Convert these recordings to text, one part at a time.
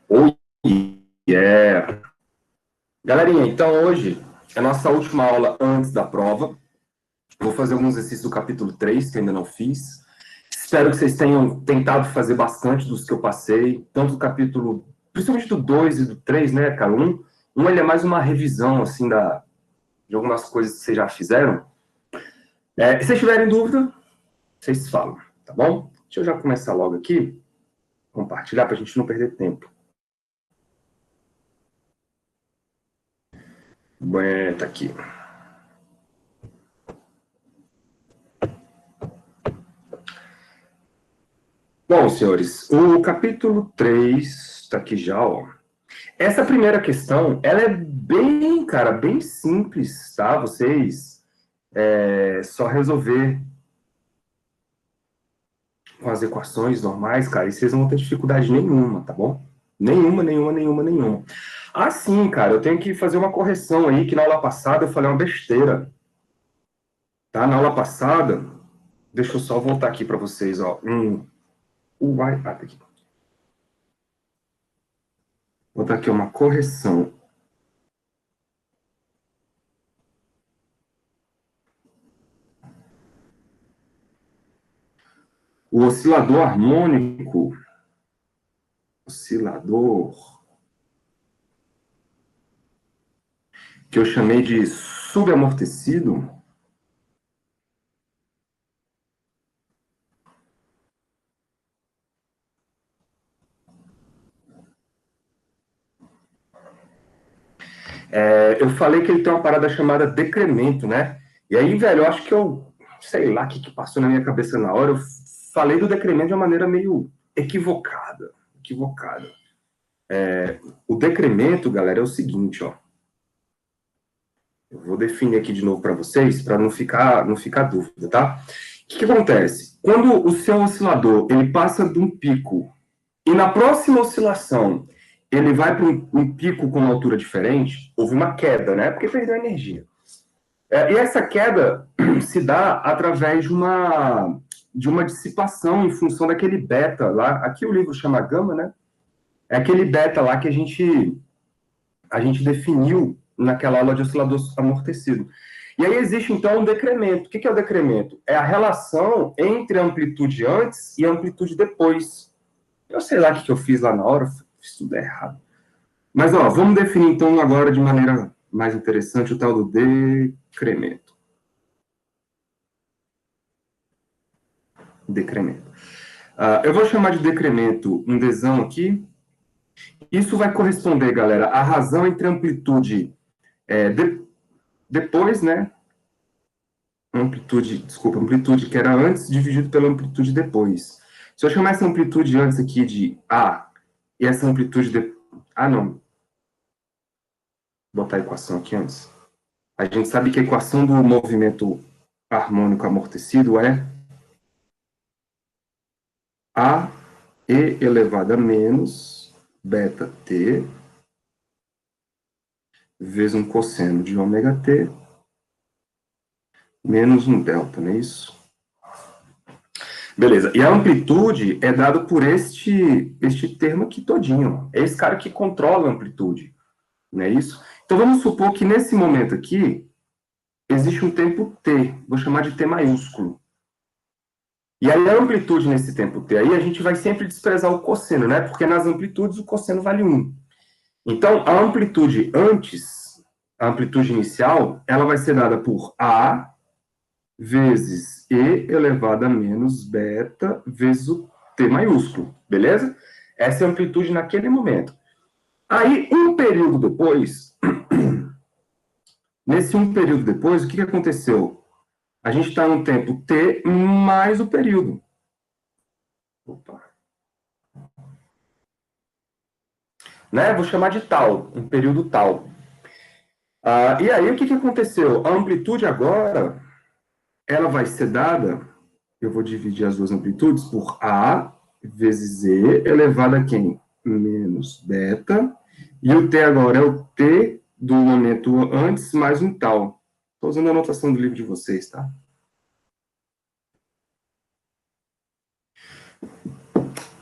Oh, yeah. Galerinha, então hoje é a nossa última aula antes da prova. Vou fazer alguns exercícios do capítulo 3, que ainda não fiz. Espero que vocês tenham tentado fazer bastante dos que eu passei, tanto do capítulo, principalmente do 2 e do 3, né, cara? Um ele é mais uma revisão, assim, de algumas coisas que vocês já fizeram. Se vocês tiverem dúvida, vocês falam, tá bom? Deixa eu já começar logo aqui, compartilhar para a gente não perder tempo. Tá aqui. Bom, senhores, o capítulo 3 está aqui já, ó. Essa primeira questão, ela é bem, cara, bem simples, tá? Vocês só resolver com as equações normais, cara, e vocês não vão ter dificuldade nenhuma, tá bom? Nenhuma. Assim, cara, eu tenho que fazer uma correção aí, que na aula passada eu falei uma besteira, tá? Na aula passada, deixa eu só voltar aqui para vocês, ó. Tá aqui. Vou botar aqui uma correção. O oscilador harmônico, que eu chamei de subamortecido, eu falei que ele tem uma parada chamada decremento, né? E aí, velho, eu acho que sei lá o que passou na minha cabeça na hora, eu falei do decremento de uma maneira meio equivocada. O decremento, galera, é o seguinte, ó. Eu vou definir aqui de novo para vocês, para não ficar dúvida, tá? O que acontece? Quando o seu oscilador ele passa de um pico e na próxima oscilação ele vai para um pico com uma altura diferente, houve uma queda, né? Porque perdeu energia. E essa queda se dá através de uma dissipação em função daquele beta lá. Aqui o livro chama gama, né? É aquele beta lá que a gente definiu naquela aula de oscilador amortecido. E aí existe, então, um decremento. O que é o decremento? É a relação entre a amplitude antes e a amplitude depois. Eu sei lá o que eu fiz lá na hora, fiz tudo errado. Mas, ó, vamos definir, então, agora de maneira mais interessante o tal do decremento. Eu vou chamar de decremento um Dzão aqui. Isso vai corresponder, galera, à razão entre a amplitude depois, né? Amplitude que era antes, dividido pela amplitude depois. Se eu chamar essa amplitude antes aqui de A, e essa amplitude não. Vou botar a equação aqui antes. A gente sabe que a equação do movimento harmônico amortecido é A e elevado a menos beta t vezes um cosseno de ômega t menos um delta, não é isso? Beleza. E a amplitude é dada por este termo aqui todinho. É esse cara que controla a amplitude, não é isso? Então vamos supor que nesse momento aqui existe um tempo t, vou chamar de t maiúsculo. E aí a amplitude nesse tempo t aí a gente vai sempre desprezar o cosseno, né? Porque nas amplitudes o cosseno vale 1. Então a amplitude antes, a amplitude inicial, ela vai ser dada por A vezes E elevado a menos beta vezes o T maiúsculo, beleza? Essa é a amplitude naquele momento. Aí, um período depois, nesse um período depois, o que aconteceu? A gente está no tempo T mais o período. Opa. Né? Vou chamar de tal, um período tal. E aí, o que aconteceu? A amplitude agora, ela vai ser dada, eu vou dividir as duas amplitudes por A vezes E elevado a quem? Menos beta. E o T agora é o T do momento antes mais um tal. Estou usando a anotação do livro de vocês, tá?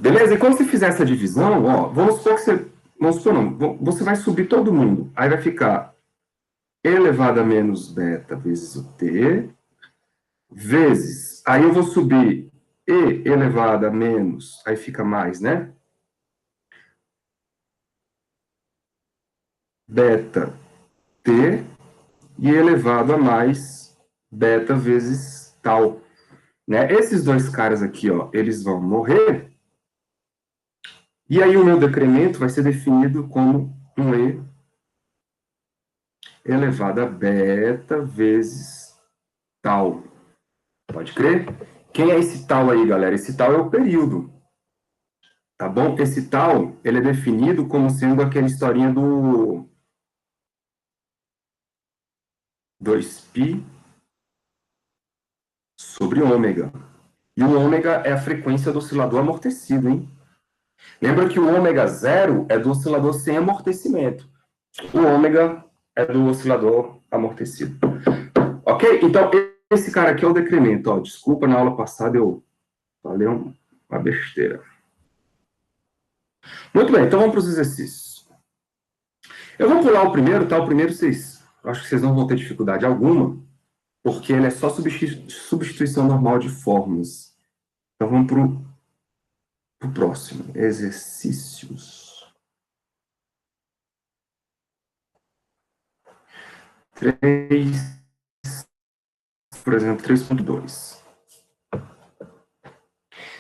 Beleza? E quando você fizer essa divisão, ó, vamos supor que você... Vamos supor não, você vai subir todo mundo. Aí vai ficar e elevado a menos beta vezes o t, vezes... Aí eu vou subir e elevado a menos, aí fica mais, né? Beta t e elevado a mais beta vezes tal. Né? Esses dois caras aqui, ó, eles vão morrer. E aí o meu decremento vai ser definido como um E elevado a beta vezes tal. Pode crer? Quem é esse tal aí, galera? Esse tal é o período. Tá bom? Esse tal, ele é definido como sendo aquela historinha do 2π sobre ômega. E o ômega é a frequência do oscilador amortecido, hein? Lembra que o ômega zero é do oscilador sem amortecimento. O ômega é do oscilador amortecido. Ok? Então, esse cara aqui é o decremento. Ó, desculpa, na aula passada eu falei uma besteira. Muito bem, então vamos para os exercícios. Eu vou pular o primeiro, tá? O primeiro acho que vocês não vão ter dificuldade alguma, porque ele é só substituição normal de fórmulas. Então vamos para o próximo. Exercícios. 3, por exemplo, 3.2.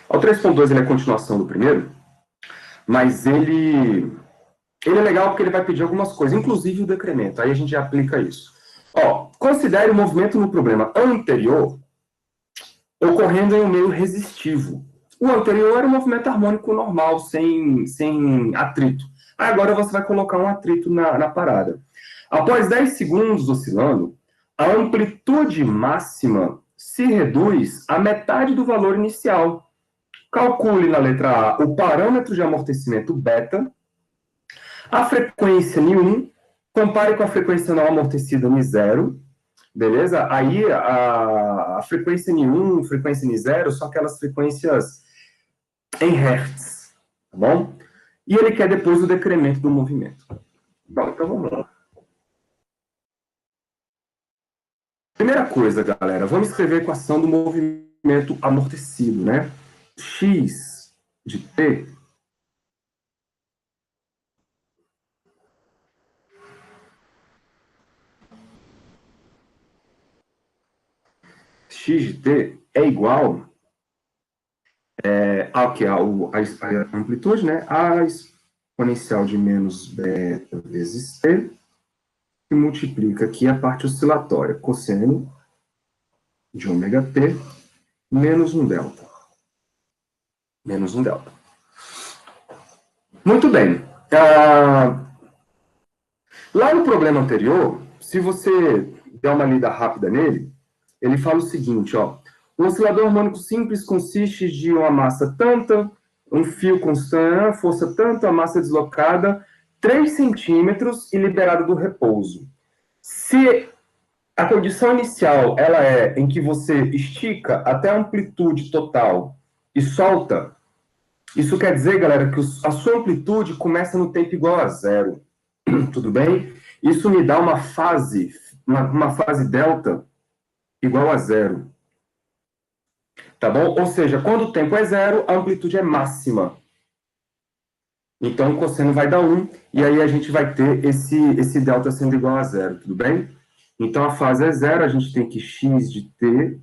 O 3.2 ele é a continuação do primeiro, mas ele é legal porque ele vai pedir algumas coisas, inclusive o decremento. Aí a gente já aplica isso. Ó, considere o movimento no problema anterior ocorrendo em um meio resistivo. O anterior era um movimento harmônico normal, sem atrito. Agora você vai colocar um atrito na parada. Após 10 segundos oscilando, a amplitude máxima se reduz à metade do valor inicial. Calcule na letra A o parâmetro de amortecimento beta, a frequência N1, compare com a frequência não amortecida N0, beleza? Aí a frequência N1, frequência N0 são aquelas frequências em Hertz, tá bom? E ele quer depois o decremento do movimento. Bom, então vamos lá. Primeira coisa, galera, vamos escrever a equação do movimento amortecido, né? X de t x de t é igual ao que? A amplitude, né? A exponencial de menos beta vezes t, que multiplica aqui a parte oscilatória, cosseno de ômega t, menos um delta. Menos um delta. Muito bem. Lá no problema anterior, se você der uma lida rápida nele, ele fala o seguinte, ó. O oscilador harmônico simples consiste de uma massa tanta, um fio constante, força tanta, a massa deslocada, 3 centímetros e liberada do repouso. Se a condição inicial ela é em que você estica até a amplitude total e solta, isso quer dizer, galera, que a sua amplitude começa no tempo igual a zero. Tudo bem? Isso me dá uma fase delta igual a zero. Tá bom? Ou seja, quando o tempo é zero, a amplitude é máxima. Então, o cosseno vai dar 1, e aí a gente vai ter esse delta sendo igual a zero, tudo bem? Então, a fase é zero, a gente tem que x de t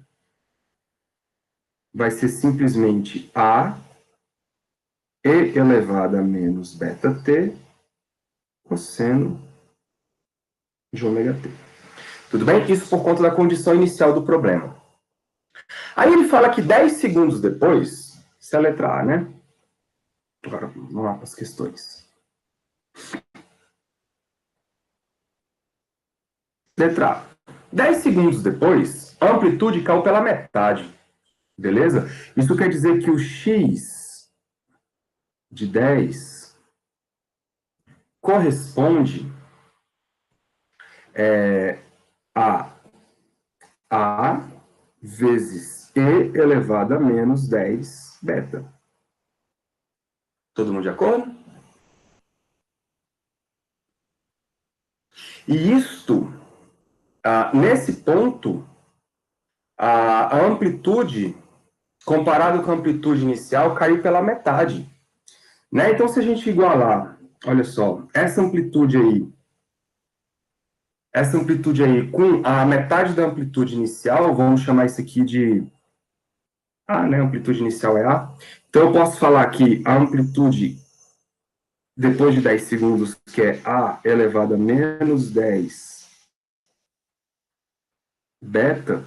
vai ser simplesmente a e elevado a menos beta t cosseno de ômega t. Tudo bem? Isso por conta da condição inicial do problema. Aí ele fala que 10 segundos depois, isso é a letra A, né? Agora, vamos lá para as questões. Letra A. 10 segundos depois, a amplitude caiu pela metade. Beleza? Isso quer dizer que o x de 10 corresponde a A vezes E elevado a menos 10 beta. Todo mundo de acordo? E isto, nesse ponto, a amplitude, comparado com a amplitude inicial, caiu pela metade. Né? Então, se a gente igualar, olha só, essa amplitude aí com a metade da amplitude inicial, vamos chamar isso aqui de A, né? A amplitude inicial é A. Então, eu posso falar que a amplitude depois de 10 segundos, que é A elevado a menos 10 beta,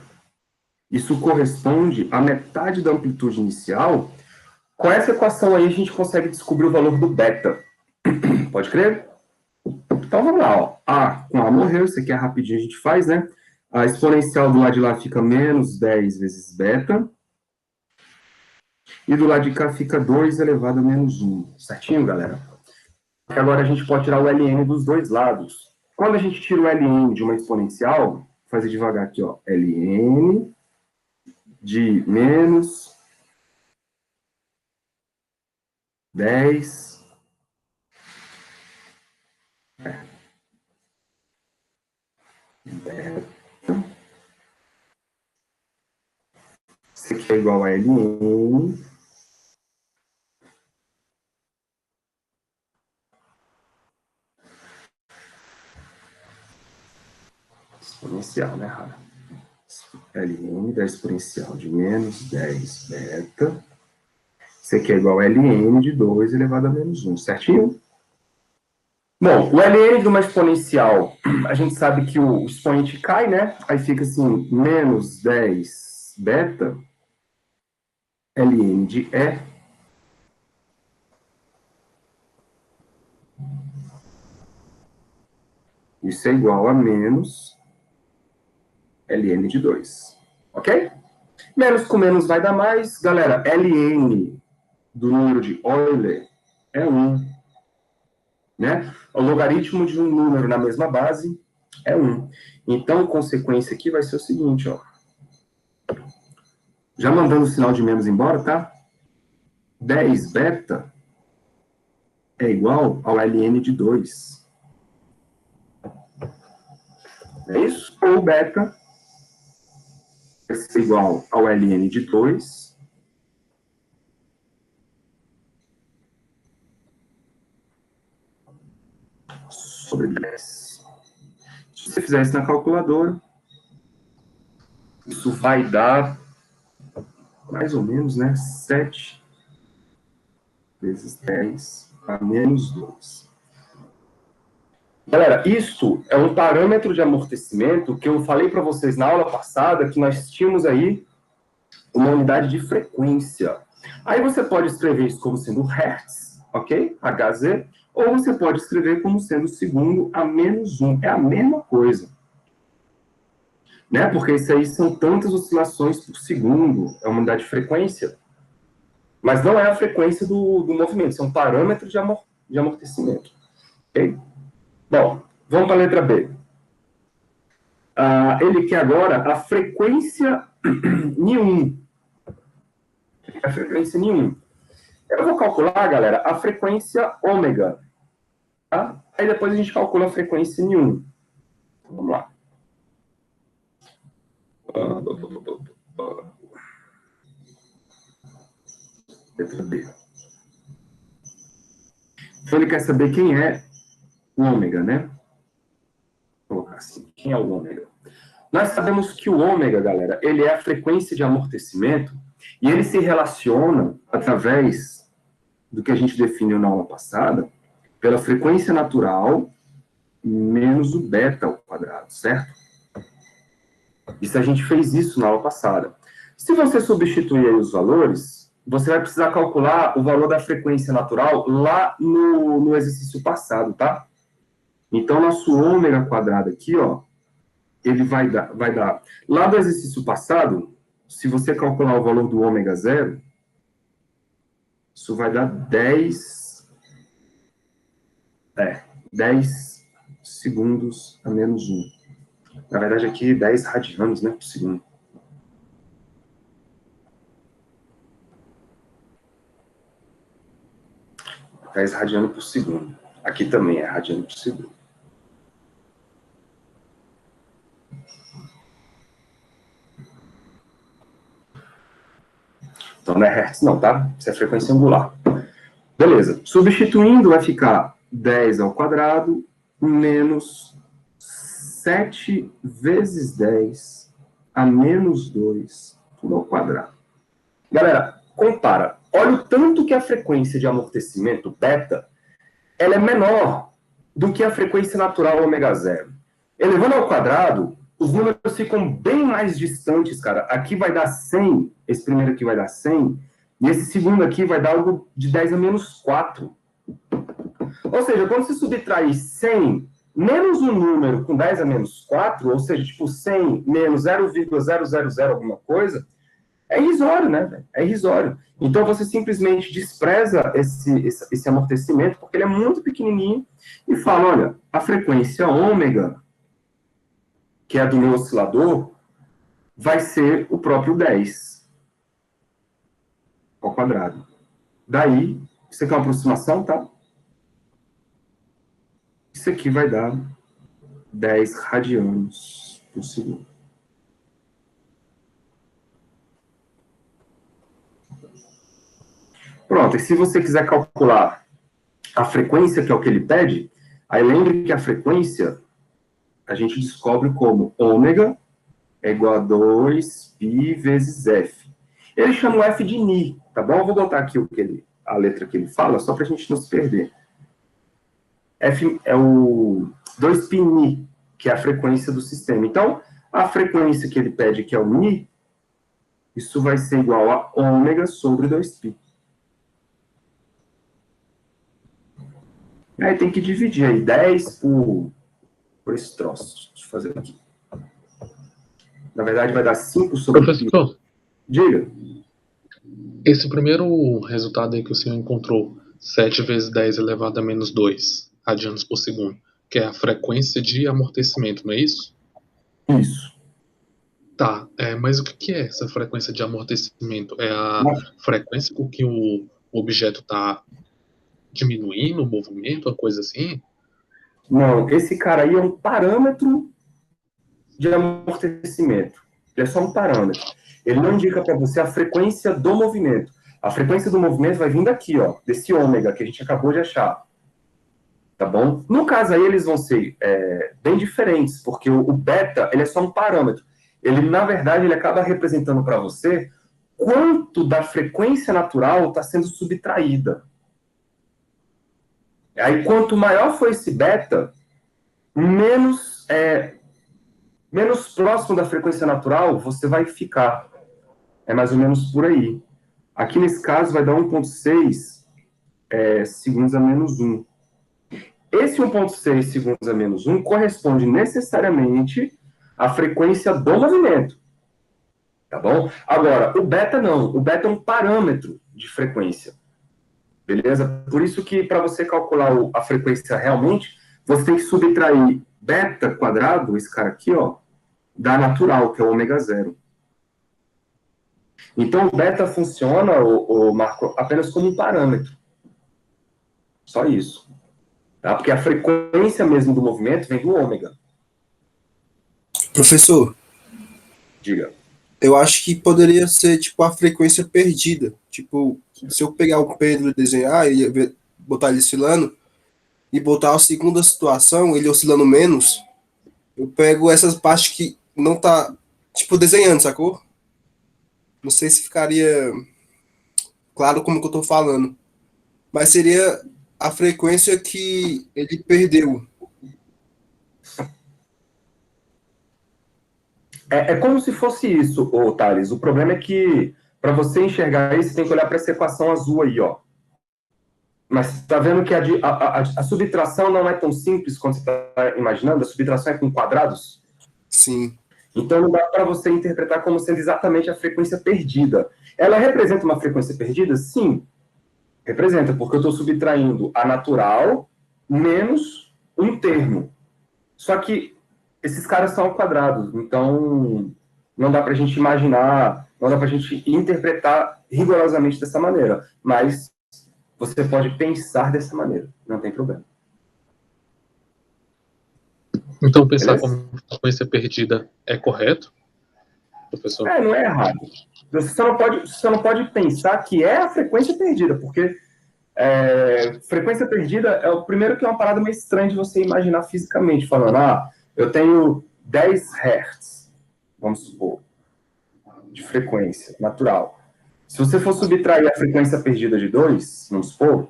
isso corresponde à metade da amplitude inicial. Com essa equação aí, a gente consegue descobrir o valor do beta. Pode crer? Então, vamos lá. Ó. A com A morreu, isso aqui é rapidinho, a gente faz, né? A exponencial do lado de lá fica menos 10 vezes beta. E do lado de cá fica 2 elevado a menos 1. Certinho, galera? Agora a gente pode tirar o ln dos dois lados. Quando a gente tira o ln de uma exponencial, vou fazer devagar aqui, ó. Ln de menos 10 beta. Isso aqui é igual a ln exponencial, né, Rara? Ln da exponencial de menos 10 beta. Isso aqui é igual a ln de 2 elevado a menos 1, certinho? Bom, o ln de uma exponencial, a gente sabe que o expoente cai, né? Aí fica assim, menos 10 beta, ln de E, isso é igual a menos ln de 2, ok? Menos com menos vai dar mais. Galera, ln do número de Euler é 1, né? O logaritmo de um número na mesma base é 1. Então, consequência aqui vai ser o seguinte, ó. Já mandando o sinal de menos embora, tá? 10 beta é igual ao ln de 2. É isso? Ou beta vai ser igual ao ln de 2 sobre 10. Se você fizer isso na calculadora, isso vai dar mais ou menos, né? 7 vezes 10 a menos 2. Galera, isso é um parâmetro de amortecimento que eu falei para vocês na aula passada, que nós tínhamos aí uma unidade de frequência. Aí você pode escrever isso como sendo Hertz, ok? Hz, ou você pode escrever como sendo segundo a menos 1. É a mesma coisa. Né? Porque isso aí são tantas oscilações por segundo, é uma unidade de frequência. Mas não é a frequência do movimento, isso é um parâmetro de amortecimento. Ok? Bom, vamos para a letra B. Ele quer agora a frequência N1. A frequência N1. Eu vou calcular, galera, a frequência ômega. Tá? Aí depois a gente calcula a frequência N1. Vamos lá. Letra B. Então ele quer saber quem é o ômega, né? Vou colocar assim, quem é o ômega? Nós sabemos que o ômega, galera, ele é a frequência de amortecimento e ele se relaciona através do que a gente definiu na aula passada, pela frequência natural menos o beta ao quadrado, certo? Isso a gente fez isso na aula passada. Se você substituir aí os valores, você vai precisar calcular o valor da frequência natural lá no exercício passado, tá? Então, nosso ômega quadrado aqui, ó, ele vai dar... Lá do exercício passado, se você calcular o valor do ômega zero, isso vai dar 10 segundos a menos 1. Na verdade, aqui 10 radianos, né, por segundo. 10 radiano por segundo. Aqui também é radiano por segundo. Então não é hertz não, tá? Isso é frequência angular. Beleza. Substituindo, vai ficar 10 ao quadrado menos 7 vezes 10 a menos 2 tudo ao quadrado. Galera, compara. Olha o tanto que a frequência de amortecimento, beta, ela é menor do que a frequência natural ômega zero. Elevando ao quadrado, os números ficam bem mais distantes, cara. Aqui vai dar 100, esse primeiro aqui vai dar 100, e esse segundo aqui vai dar algo de 10 a menos 4. Ou seja, quando você subtrair 100 menos um número com 10 a menos 4, ou seja, tipo 100 menos 0,000 alguma coisa, é irrisório, né? É irrisório. Então, você simplesmente despreza esse amortecimento, porque ele é muito pequenininho, e fala, olha, a frequência ômega, que é a do meu oscilador, vai ser o próprio 10 ao quadrado. Daí, isso aqui é uma aproximação, tá? Isso aqui vai dar 10 radianos por segundo. Pronto, e se você quiser calcular a frequência, que é o que ele pede, aí lembre que a frequência a gente descobre como ômega é igual a 2π vezes f. Ele chama o f de ni, tá bom? Eu vou botar aqui a letra que ele fala, só para a gente não se perder. F é o 2π-ni, que é a frequência do sistema. Então, a frequência que ele pede, que é o ni, isso vai ser igual a ômega sobre 2π. Aí tem que dividir aí 10 por esse troço. Deixa eu fazer aqui. Na verdade, vai dar 5 sobre... Professor, diga. Esse primeiro resultado aí que o senhor encontrou, 7 vezes 10 elevado a menos 2 radianos por segundo, que é a frequência de amortecimento, não é isso? Isso. Tá, mas o que é essa frequência de amortecimento? É a frequência com que o objeto está diminuindo o movimento, uma coisa assim? Não, esse cara aí é um parâmetro de amortecimento. Ele é só um parâmetro. Ele não indica para você a frequência do movimento. A frequência do movimento vai vir daqui, ó, desse ômega que a gente acabou de achar. Tá bom? No caso aí, eles vão ser bem diferentes, porque o beta, ele é só um parâmetro. Ele, na verdade, ele acaba representando para você quanto da frequência natural está sendo subtraída. Aí, quanto maior for esse beta, menos próximo da frequência natural você vai ficar. É mais ou menos por aí. Aqui, nesse caso, vai dar 1,6 segundos a menos 1. Esse 1,6 segundos a menos 1 corresponde necessariamente à frequência do movimento. Tá bom? Agora, o beta não. O beta é um parâmetro de frequência. Beleza? Por isso que, para você calcular a frequência realmente, você tem que subtrair beta quadrado, esse cara aqui, ó, da natural, que é o ômega zero. Então, o beta funciona, Marco, apenas como um parâmetro. Só isso. Tá? Porque a frequência mesmo do movimento vem do ômega. Professor, Diga. eu acho que poderia ser tipo a frequência perdida. Tipo, se eu pegar o Pedro e desenhar e botar ele oscilando, e botar a segunda situação, ele oscilando menos, eu pego essas partes que não tá, tipo, desenhando, sacou? Não sei se ficaria claro como que eu tô falando. Mas seria a frequência que ele perdeu. É como se fosse isso, Thales. O problema é que, para você enxergar isso, você tem que olhar para essa equação azul aí, ó. Mas tá vendo que a subtração não é tão simples quanto você está imaginando? A subtração é com quadrados? Sim. Então não dá para você interpretar como sendo exatamente a frequência perdida. Ela representa uma frequência perdida? Sim. Representa, porque eu estou subtraindo a natural menos um termo. Só que esses caras são quadrados, então não dá para a gente imaginar, não dá para a gente interpretar rigorosamente dessa maneira. Mas você pode pensar dessa maneira, não tem problema. Então, pensar Beleza? como frequência perdida é correto, professor? Não é errado. Você só não pode pensar que é a frequência perdida, porque frequência perdida é o primeiro que é uma parada meio estranha de você imaginar fisicamente, falando, eu tenho 10 Hz, vamos supor, de frequência natural. Se você for subtrair a frequência perdida de 2, vamos supor,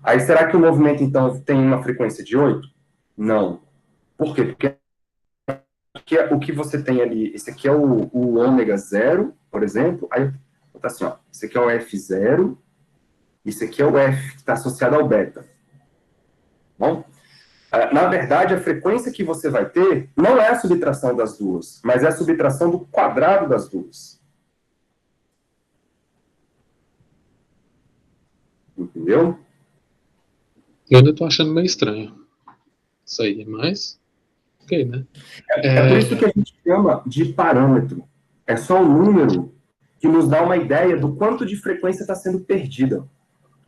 aí será que o movimento, então, tem uma frequência de 8? Não. Por quê? Porque o que você tem ali, esse aqui é o ômega 0, por exemplo, aí tá assim, ó, esse aqui é o F0, esse aqui é o F, que está associado ao beta. Bom? Na verdade, a frequência que você vai ter não é a subtração das duas, mas é a subtração do quadrado das duas. Entendeu? Eu ainda estou achando meio estranho isso aí, mas ok, né? É por isso que a gente chama de parâmetro. É só um número que nos dá uma ideia do quanto de frequência está sendo perdida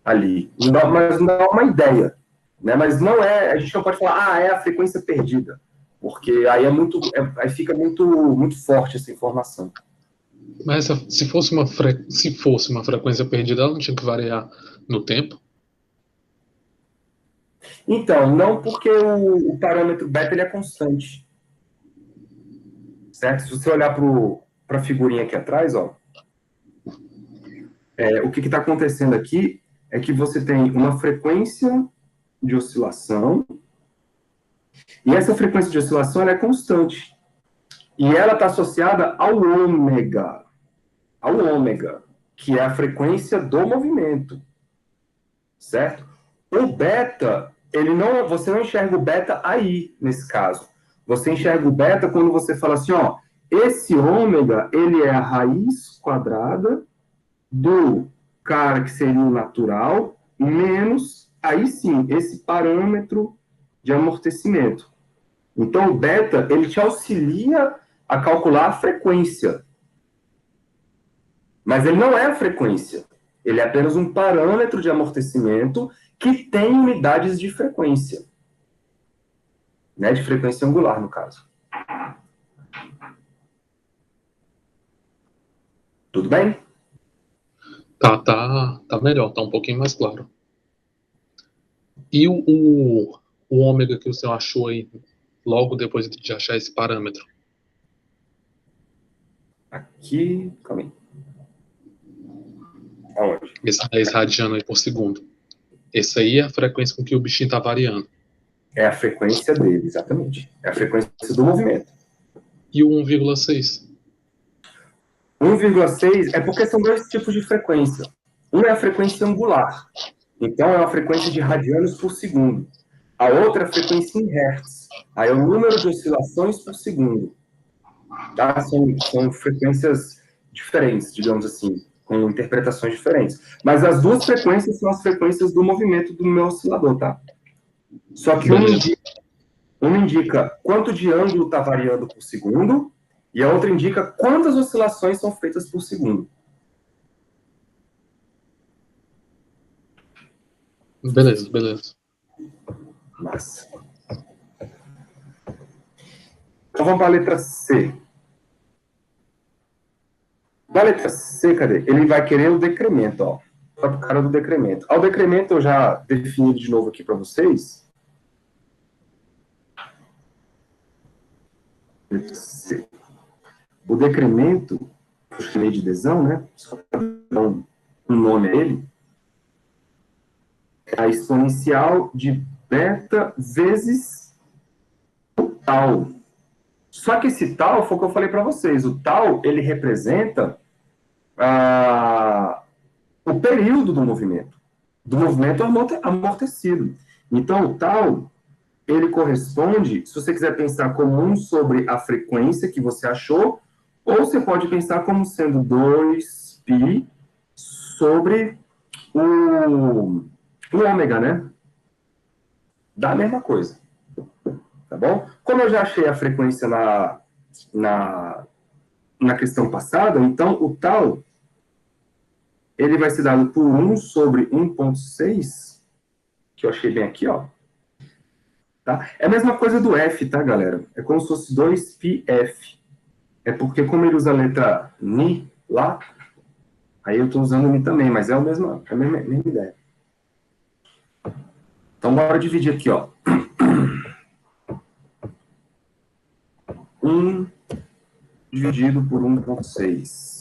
ali. Mas não dá uma ideia. Né? Mas não é, a gente não pode falar, é a frequência perdida. Porque aí aí fica muito forte essa informação. Mas se fosse uma frequência perdida, ela não tinha que variar no tempo? Então, não, porque o parâmetro beta ele é constante. Certo? Se você olhar para a figurinha aqui atrás, ó, o que está acontecendo aqui é que você tem uma frequência de oscilação, e essa frequência de oscilação ela é constante. E ela está associada ao ômega, que é a frequência do movimento. Certo? O beta, você não enxerga o beta aí, nesse caso. Você enxerga o beta quando você fala assim, ó, esse ômega, ele é a raiz quadrada do cara que seria o natural, menos, aí sim, esse parâmetro de amortecimento. Então, o beta, ele te auxilia a calcular a frequência. Mas ele não é a frequência. Ele é apenas um parâmetro de amortecimento que tem unidades de frequência. Né? De frequência angular, no caso. Tudo bem? Tá melhor, tá um pouquinho mais claro. E o ômega que o senhor achou aí, logo depois de achar esse parâmetro? Aqui, calma aí. Aonde? Esse 10 radiano aí por segundo. Esse aí é a frequência com que o bichinho tá variando. É a frequência dele, exatamente. É a frequência do movimento. E o 1,6? 1,6 é porque são dois tipos de frequência. Uma é a frequência angular. Então, é uma frequência de radianos por segundo. A outra é a frequência em hertz. Aí é o número de oscilações por segundo. Tá? São frequências diferentes, digamos assim, com interpretações diferentes. Mas as duas frequências são as frequências do movimento do meu oscilador, tá? Só que uma indica quanto de ângulo está variando por segundo e a outra indica quantas oscilações são feitas por segundo. Beleza. Massa. Então vamos para a letra C. Na letra C, cadê? Ele vai querer o decremento, ó. Vai para o cara do decremento. O decremento eu já defini de novo aqui para vocês. Letra C. O decremento, eu chamei de adesão, né? Só para dar um nome a ele. É a exponencial de beta vezes o tal. Só que esse tal foi o que eu falei para vocês. O tal, ele representa o período do movimento amortecido. Então, o tal, ele corresponde, se você quiser pensar como 1 sobre a frequência que você achou, ou você pode pensar como sendo 2π sobre o ômega, né? Dá a mesma coisa. Tá bom? Como eu já achei a frequência na questão passada, então o tal ele vai ser dado por 1 sobre 1,6, que eu achei bem aqui, ó. Tá? É a mesma coisa do F, tá, galera? É como se fosse 2πf. É porque como ele usa a letra Ni lá, aí eu estou usando Ni também, mas é a mesma ideia. Então, bora dividir aqui, ó. 1 dividido por 1,6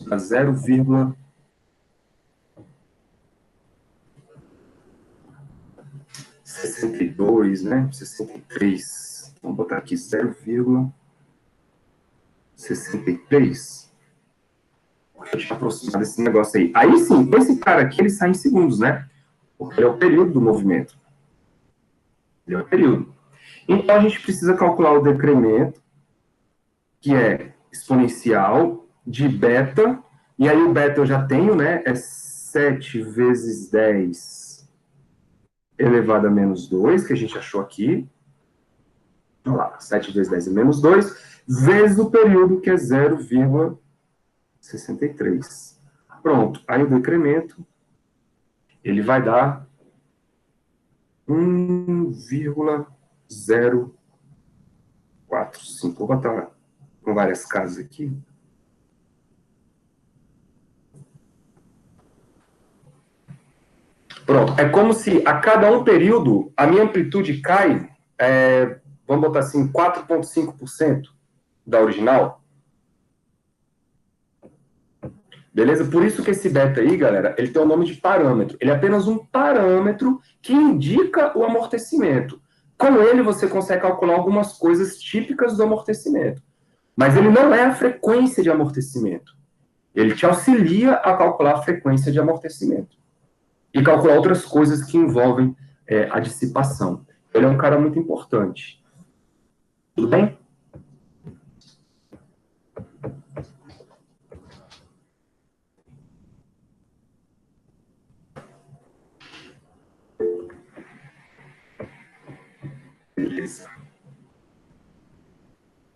dá 0,62, né? 63. Vamos botar aqui 0,63. Porque eu tinha aproximado esse negócio aí. Aí sim, esse cara aqui, ele sai em segundos, né? Porque ele é o período do movimento. Ele é o período. Então, a gente precisa calcular o decremento, que é exponencial, de beta. E aí o beta eu já tenho, né? É 7 vezes 10 elevado a menos 2, que a gente achou aqui. Olha lá, 7 vezes 10 é menos 2, vezes o período, que é 0,63. Pronto. Aí o decremento, ele vai dar 1,045. Vou botar com várias casas aqui. Pronto. É como se a cada um período a minha amplitude cai, vamos botar assim, 4,5% da original. Beleza? Por isso que esse beta aí, galera, ele tem o nome de parâmetro. Ele é apenas um parâmetro que indica o amortecimento. Com ele, você consegue calcular algumas coisas típicas do amortecimento. Mas ele não é a frequência de amortecimento. Ele te auxilia a calcular a frequência de amortecimento. E calcular outras coisas que envolvem a dissipação. Ele é um cara muito importante. Tudo bem? Beleza.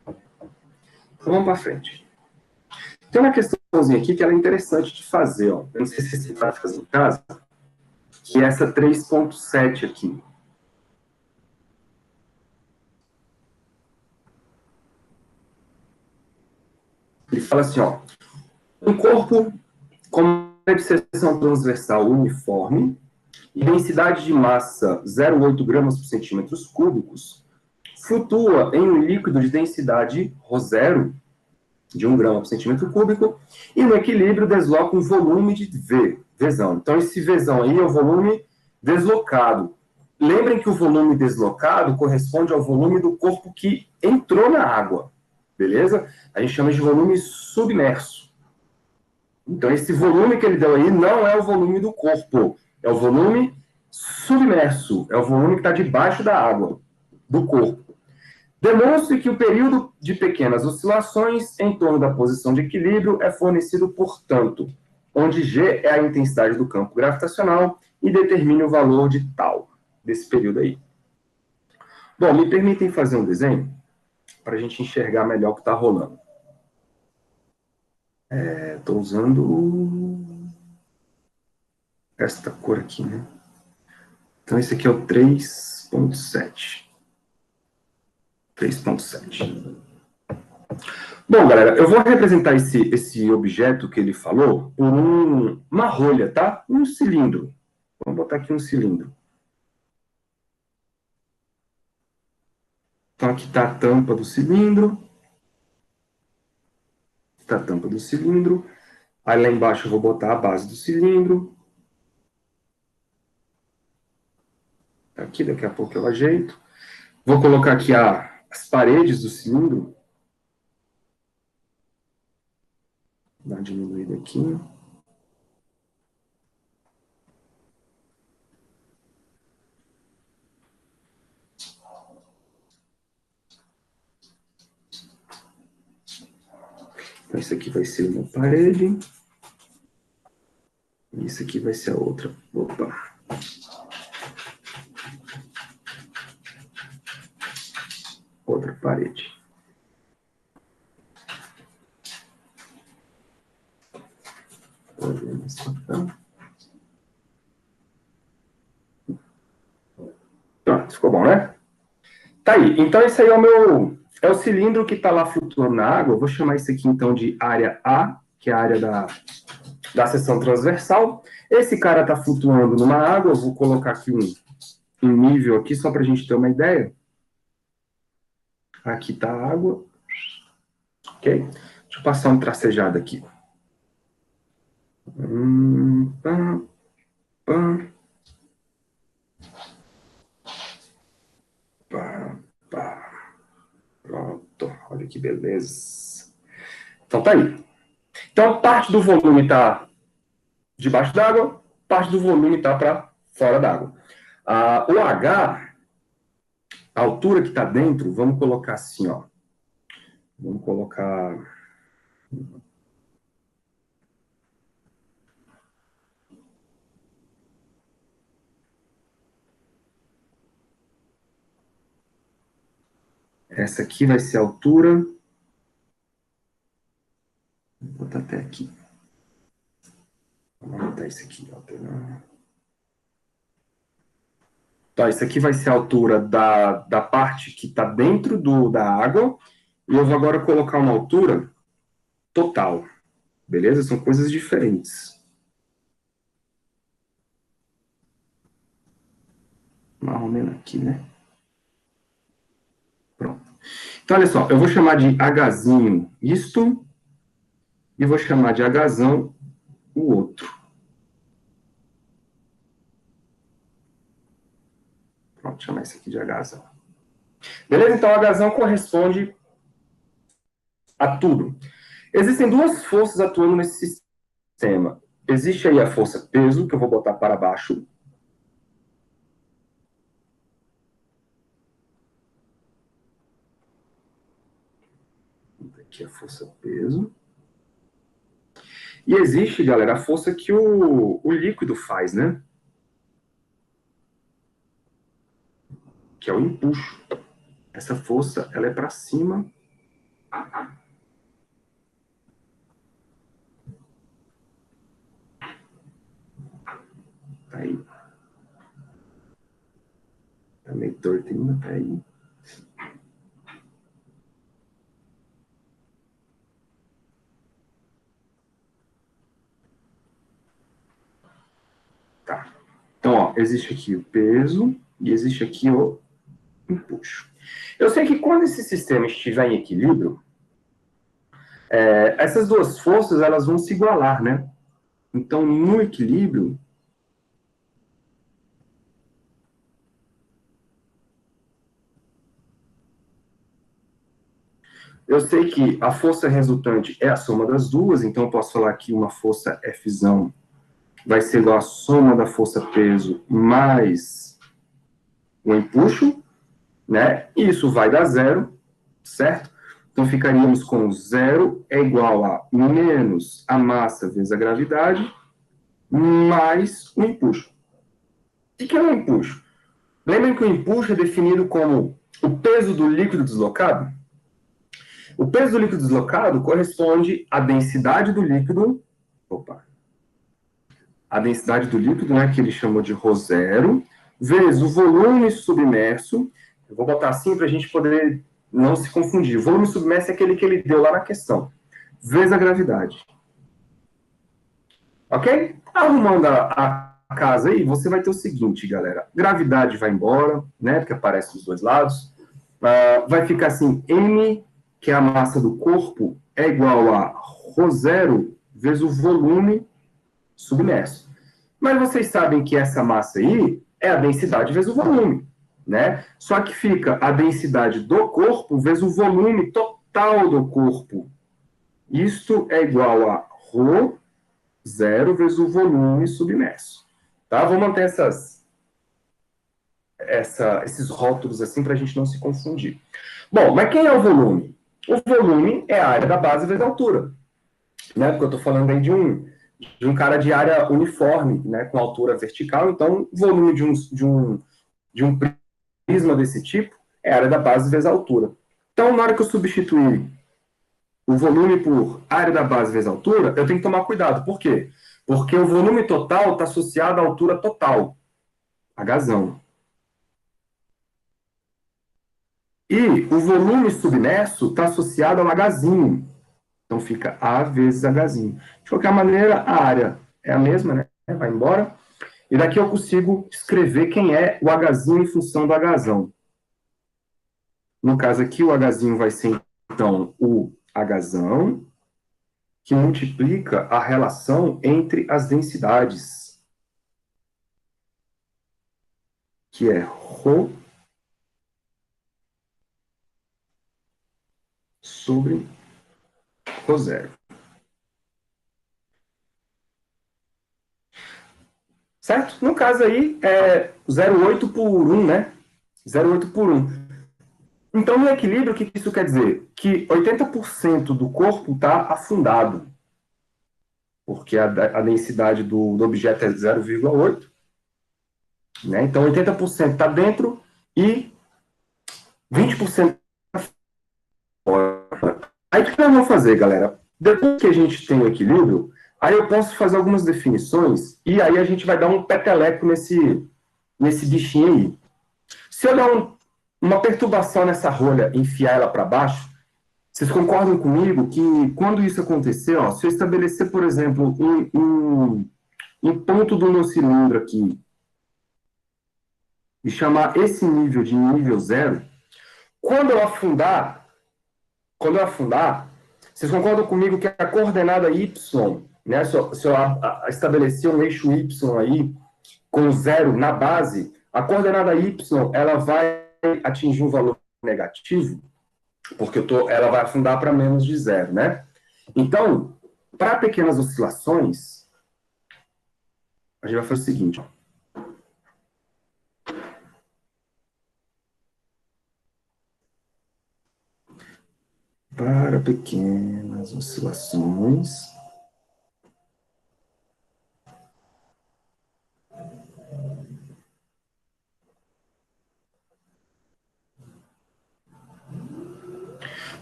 Então, vamos para frente. Tem uma questãozinha aqui que ela é interessante de fazer. Ó. Eu não sei se você vai fazer em casa. Que é essa 3,7 aqui. Ele fala assim, ó. Um corpo com uma seção transversal uniforme e densidade de massa 0,8 gramas por centímetros cúbicos flutua em um líquido de densidade ρ0 de 1 grama por centímetro cúbico e no equilíbrio desloca um volume de V, Vzão. Então, esse Vzão aí é o volume deslocado. Lembrem que o volume deslocado corresponde ao volume do corpo que entrou na água, beleza? A gente chama de volume submerso. Então, esse volume que ele deu aí não é o volume do corpo, é o volume submerso, é o volume que está debaixo da água, do corpo. Demonstre que o período de pequenas oscilações em torno da posição de equilíbrio é fornecido, portanto, onde G é a intensidade do campo gravitacional e determine o valor de tal desse período aí. Bom, me permitem fazer um desenho para a gente enxergar melhor o que está rolando. Estou usando esta cor aqui, né? Então, esse aqui é o 3,7. 3,7. Bom, galera, eu vou representar esse objeto que ele falou por uma rolha, tá? Um cilindro. Vamos botar aqui um cilindro. Então, aqui está a tampa do cilindro. Está a tampa do cilindro. Aí lá embaixo eu vou botar a base do cilindro. Aqui, daqui a pouco eu ajeito. Vou colocar aqui as paredes do cilindro. Dá uma diminuída aqui. Então, isso aqui vai ser uma parede. E isso aqui vai ser a outra. Opa! Outra parede. Pronto, ficou bom, né? Tá aí. Então, esse aí é o cilindro que está lá flutuando na água. Eu vou chamar isso aqui, então, de área A, que é a área da seção transversal. Esse cara está flutuando numa água. Eu vou colocar aqui um nível aqui, só para a gente ter uma ideia. Aqui está a água. Ok? Deixa eu passar um tracejado aqui. Pam, pam. Pá, pá. Pronto, olha que beleza. Então tá aí. Então parte do volume está debaixo d'água, parte do volume está para fora d'água. O H, a altura que está dentro, vamos colocar assim, ó. Vamos colocar... Essa aqui vai ser a altura. Vou botar até aqui. Vamos botar isso aqui. Tá, isso aqui vai ser a altura da parte que está dentro da água. E eu vou agora colocar uma altura total. Beleza? São coisas diferentes. Mais ou menos aqui, né? Pronto. Então, olha só. Eu vou chamar de Hzinho isto. E vou chamar de Hzão o outro. Pronto, vou chamar isso aqui de Hzão. Beleza? Então, Hzão corresponde a tudo. Existem duas forças atuando nesse sistema. Existe aí a força peso, que eu vou botar para baixo. Aqui a força peso. E existe, galera, a força que o líquido faz, né? Que é o empuxo. Essa força, ela é para cima. Tá aí. Tá meio torto ainda, tá aí. Tá. Então, ó, existe aqui o peso e existe aqui o empuxo. Eu sei que quando esse sistema estiver em equilíbrio, essas duas forças, elas vão se igualar, né? Então, no equilíbrio, eu sei que a força resultante é a soma das duas, então eu posso falar que uma força Fzão vai ser igual a soma da força peso mais o empuxo, né? E isso vai dar zero, certo? Então ficaríamos com zero é igual a menos a massa vezes a gravidade, mais o empuxo. O que é o empuxo? Lembrem que o empuxo é definido como o peso do líquido deslocado? O peso do líquido deslocado corresponde à densidade do líquido. A densidade do líquido, né, que ele chamou de ρ0, vezes o volume submerso. Eu vou botar assim para a gente poder não se confundir. O volume submerso é aquele que ele deu lá na questão. Vezes a gravidade. Ok? Arrumando a casa aí, você vai ter o seguinte, galera. Gravidade vai embora, né, porque aparece dos dois lados. Vai ficar assim, m, que é a massa do corpo, é igual a ρ0 vezes o volume submerso. Mas vocês sabem que essa massa aí é a densidade vezes o volume, né? Só que fica a densidade do corpo vezes o volume total do corpo. Isto é igual a ρ0 vezes o volume submerso. Tá? Vou manter esses rótulos assim para a gente não se confundir. Bom, mas quem é o volume? O volume é a área da base vezes a altura. Né? Porque eu estou falando aí de um cara de área uniforme, né? Com altura vertical. Então, o volume de um prisma desse tipo é a área da base vezes a altura. Então, na hora que eu substituir o volume por área da base vezes a altura, eu tenho que tomar cuidado. Por quê? Porque o volume total está associado à altura total, Hzão. E o volume submerso está associado ao Hzinho. Então fica A vezes Hzinho. De qualquer maneira, a área é a mesma, né? Vai embora. E daqui eu consigo escrever quem é o Hzinho em função do Hzão. No caso aqui, o Hzinho vai ser, então, o Hzão, que multiplica a relação entre as densidades, que é ρ sobre ρ0. Certo? No caso aí, é 0,8 por 1, né? 0,8 por 1. Então, no equilíbrio, o que isso quer dizer? Que 80% do corpo está afundado, porque a densidade do objeto é 0,8, né? Então, 80% está dentro e 20% está fora. Aí, o que nós vamos fazer, galera? Depois que a gente tem o equilíbrio, aí eu posso fazer algumas definições e aí a gente vai dar um peteleco nesse bichinho aí. Se eu der uma perturbação nessa rolha e enfiar ela para baixo, vocês concordam comigo que quando isso acontecer, ó, se eu estabelecer, por exemplo, um ponto do meu cilindro aqui e chamar esse nível de nível 0, quando eu afundar, vocês concordam comigo que a coordenada y, né, se eu estabelecer um eixo y aí, com 0 na base, a coordenada y, ela vai atingir um valor negativo, porque ela vai afundar para menos de 0, né? Então, para pequenas oscilações, a gente vai fazer o seguinte, ó. Para pequenas oscilações,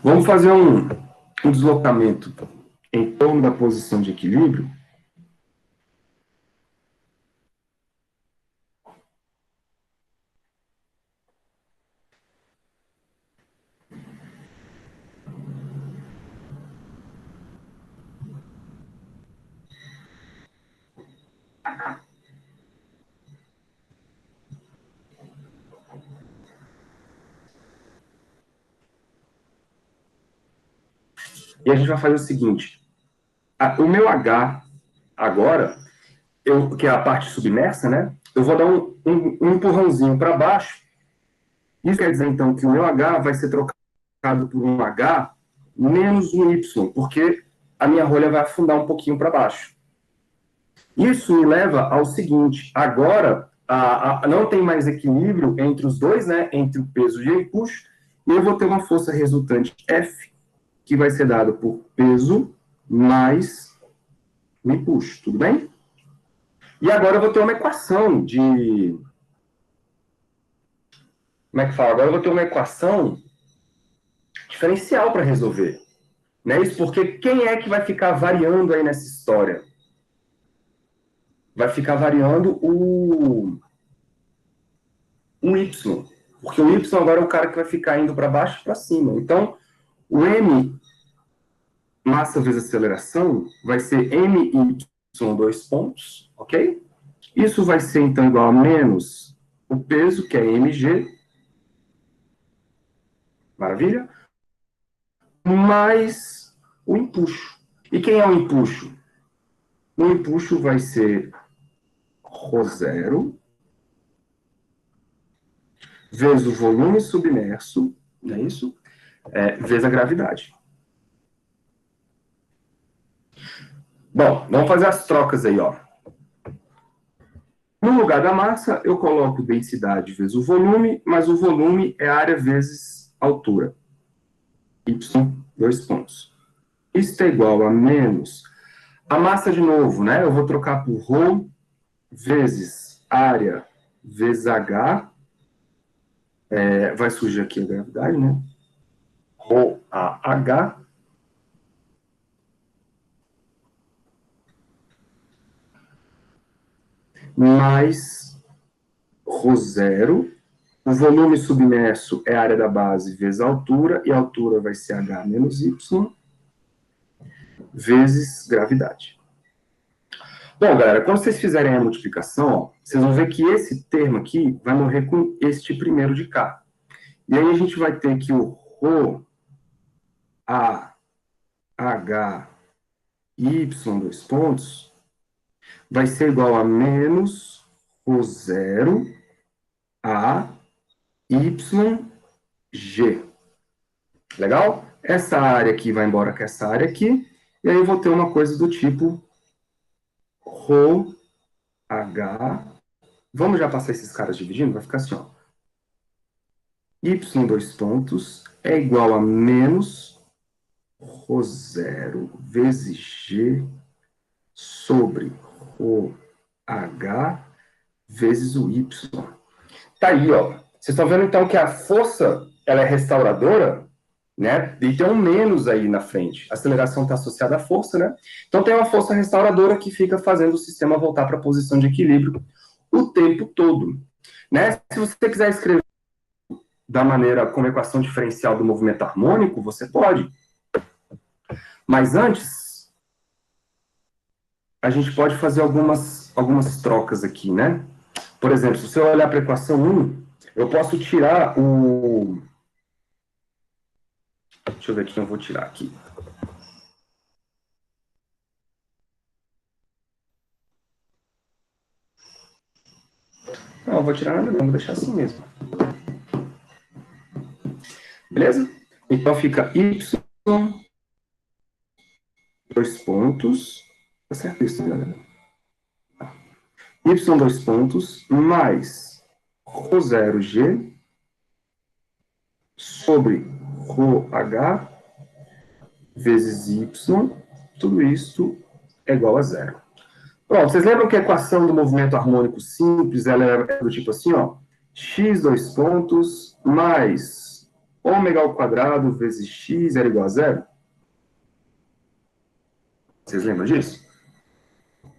vamos fazer um deslocamento em torno da posição de equilíbrio. E a gente vai fazer o seguinte, o meu H agora, que é a parte submersa, né? Eu vou dar um empurrãozinho para baixo. Isso quer dizer, então, que o meu H vai ser trocado por um H menos um Y, porque a minha rolha vai afundar um pouquinho para baixo. Isso me leva ao seguinte, agora não tem mais equilíbrio entre os dois, né? Entre o peso e o empuxo, e eu vou ter uma força resultante F, que vai ser dada por peso mais o empuxo, tudo bem? E agora eu vou ter uma equação de... Como é que fala? Agora eu vou ter uma equação diferencial para resolver. Não é isso? Porque quem é que vai ficar variando aí nessa história? Vai ficar variando o Y. Porque o Y agora é o cara que vai ficar indo para baixo e para cima. Então, o M, massa vezes aceleração, vai ser MY, dois pontos, ok? Isso vai ser, então, igual a menos o peso, que é mg, maravilha, mais o empuxo. E quem é o empuxo? O empuxo vai ser ρ0 vezes o volume submerso, não é isso? Vezes a gravidade. Bom, vamos fazer as trocas aí, ó. No lugar da massa, eu coloco densidade vezes o volume, mas o volume é área vezes altura. Y, dois pontos. Isso é igual a menos... A massa, de novo, né? Eu vou trocar por ρ vezes área vezes H. Vai surgir aqui a gravidade, né? ρ a H. mais ρ0. O volume submerso é a área da base vezes a altura, e a altura vai ser H menos Y, vezes gravidade. Bom, galera, quando vocês fizerem a multiplicação, ó, vocês vão ver que esse termo aqui vai morrer com este primeiro de cá. E aí a gente vai ter que o ρ, A, H, Y, dois pontos, vai ser igual a menos ρ0, A, Y, G. Legal? Essa área aqui vai embora com essa área aqui, e aí eu vou ter uma coisa do tipo ρ, H. Vamos já passar esses caras dividindo? Vai ficar assim, ó. Y, dois pontos, é igual a menos ρ0 vezes G sobre ρH vezes o Y. Tá aí, ó. Vocês estão vendo, então, que a força, ela é restauradora, né? E tem um menos aí na frente. A aceleração está associada à força, né? Então, tem uma força restauradora que fica fazendo o sistema voltar para a posição de equilíbrio o tempo todo, né? Se você quiser escrever da maneira como equação diferencial do movimento harmônico, você pode. Mas antes, a gente pode fazer algumas trocas aqui, né? Por exemplo, se você olhar para a equação 1, eu posso tirar o... Deixa eu ver quem eu vou tirar aqui. Não, eu vou tirar nada não, vou deixar assim mesmo. Beleza? Então fica Y, dois pontos. Tá certo isso, galera? Y, dois pontos, mais ρ0G sobre ρH vezes Y, tudo isso é igual a zero. Pronto, vocês lembram que a equação do movimento harmônico simples, ela é do tipo assim, ó, x dois pontos mais ômega ao quadrado vezes x era igual a zero? Vocês lembram disso?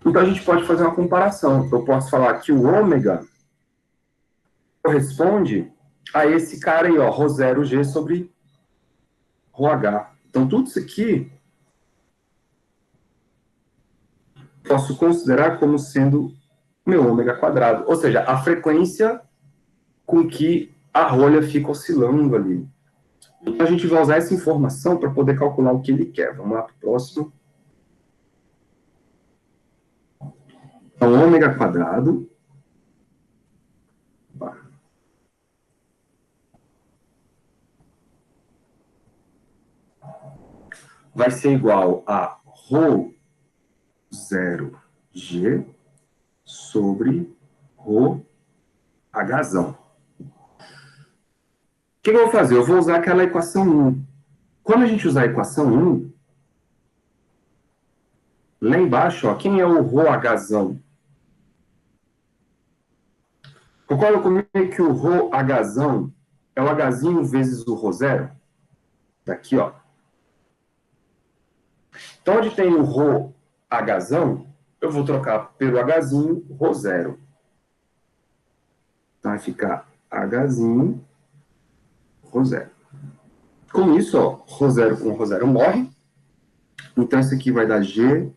Então a gente pode fazer uma comparação. Eu posso falar que o ômega corresponde a esse cara aí, ó, ρ0G sobre ρH. Então tudo isso aqui posso considerar como sendo meu ômega quadrado. Ou seja, a frequência com que a rolha fica oscilando ali. Então, a gente vai usar essa informação para poder calcular o que ele quer. Vamos lá para o próximo. Então, ômega quadrado. Vai ser igual a ρ0G sobre ρHzão. O que eu vou fazer? Eu vou usar aquela equação 1. Quando a gente usar a equação 1, lá embaixo, ó, quem é o ρHzão? Concorda comigo que o ρHzão é o Hzinho vezes o ρ0? Daqui, ó. Então, onde tem o ρHzão, eu vou trocar pelo Hzinho ρ0. Então, vai ficar Hzinho ρ0. Com isso, ó, ρ0 com ρ0 morre. Então, isso aqui vai dar G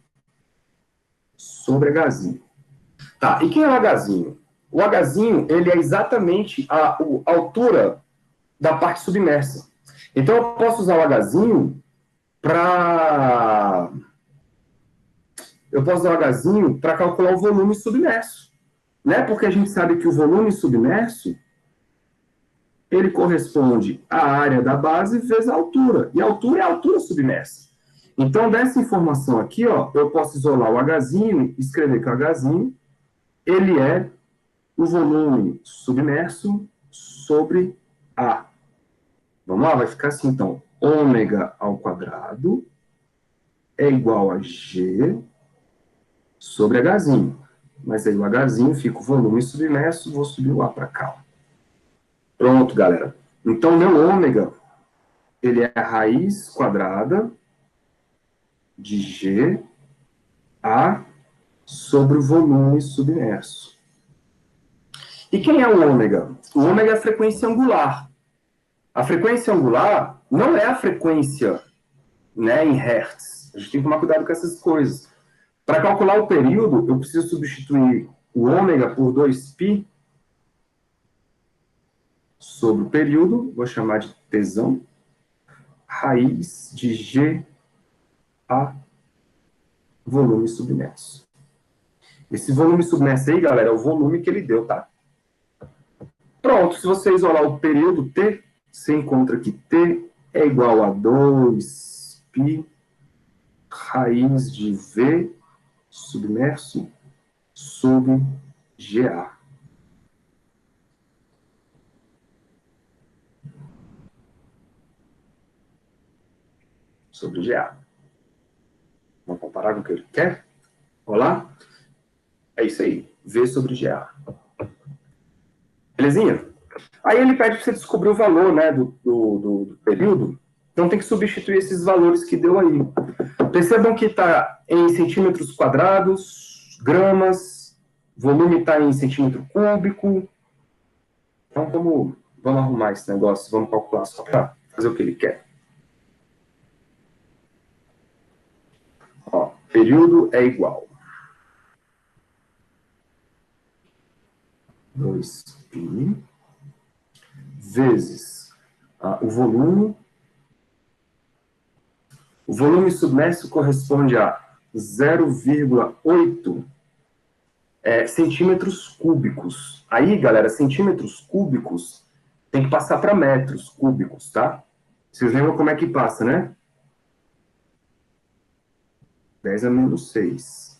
sobre Hzinho. Tá, e quem é o Hzinho? O Hzinho, ele é exatamente a altura da parte submersa. Então, eu posso usar o Hzinho para calcular o volume submerso, né? Porque a gente sabe que o volume submerso ele corresponde à área da base vezes a altura, e a altura é a altura submersa. Então, dessa informação aqui, ó, eu posso isolar o Hzinho, escrever que o Hzinho ele é o volume submerso sobre A. Vamos lá? Vai ficar assim, então. Ômega ao quadrado é igual a G sobre Hzinho. Mas aí o Hzinho fica o volume submerso, vou subir o A para cá. Pronto, galera. Então, meu ômega, ele é a raiz quadrada de G A sobre o volume submerso. E quem é o ômega? O ômega é a frequência angular. A frequência angular não é a frequência, né, em hertz. A gente tem que tomar cuidado com essas coisas. Para calcular o período, eu preciso substituir o ômega por 2π sobre o período, vou chamar de tesão, raiz de G a volume submerso. Esse volume submerso aí, galera, é o volume que ele deu, tá? Pronto, se você isolar o período T, você encontra que T é igual a 2π raiz de V submerso sobre GA. Sobre GA. Vamos comparar com o que ele quer? Olha lá. É isso aí. V sobre GA. Belezinha? Aí ele pede para você descobrir o valor, né, do período. Então tem que substituir esses valores que deu aí. Percebam que está em centímetros quadrados, gramas, volume está em centímetro cúbico. Então vamos arrumar esse negócio, vamos calcular só para fazer o que ele quer. Ó, período é igual 2π vezes o volume. O volume submerso corresponde a 0,8 centímetros cúbicos. Aí, galera, centímetros cúbicos tem que passar para metros cúbicos, tá? Vocês lembram como é que passa, né? 10 a menos 6.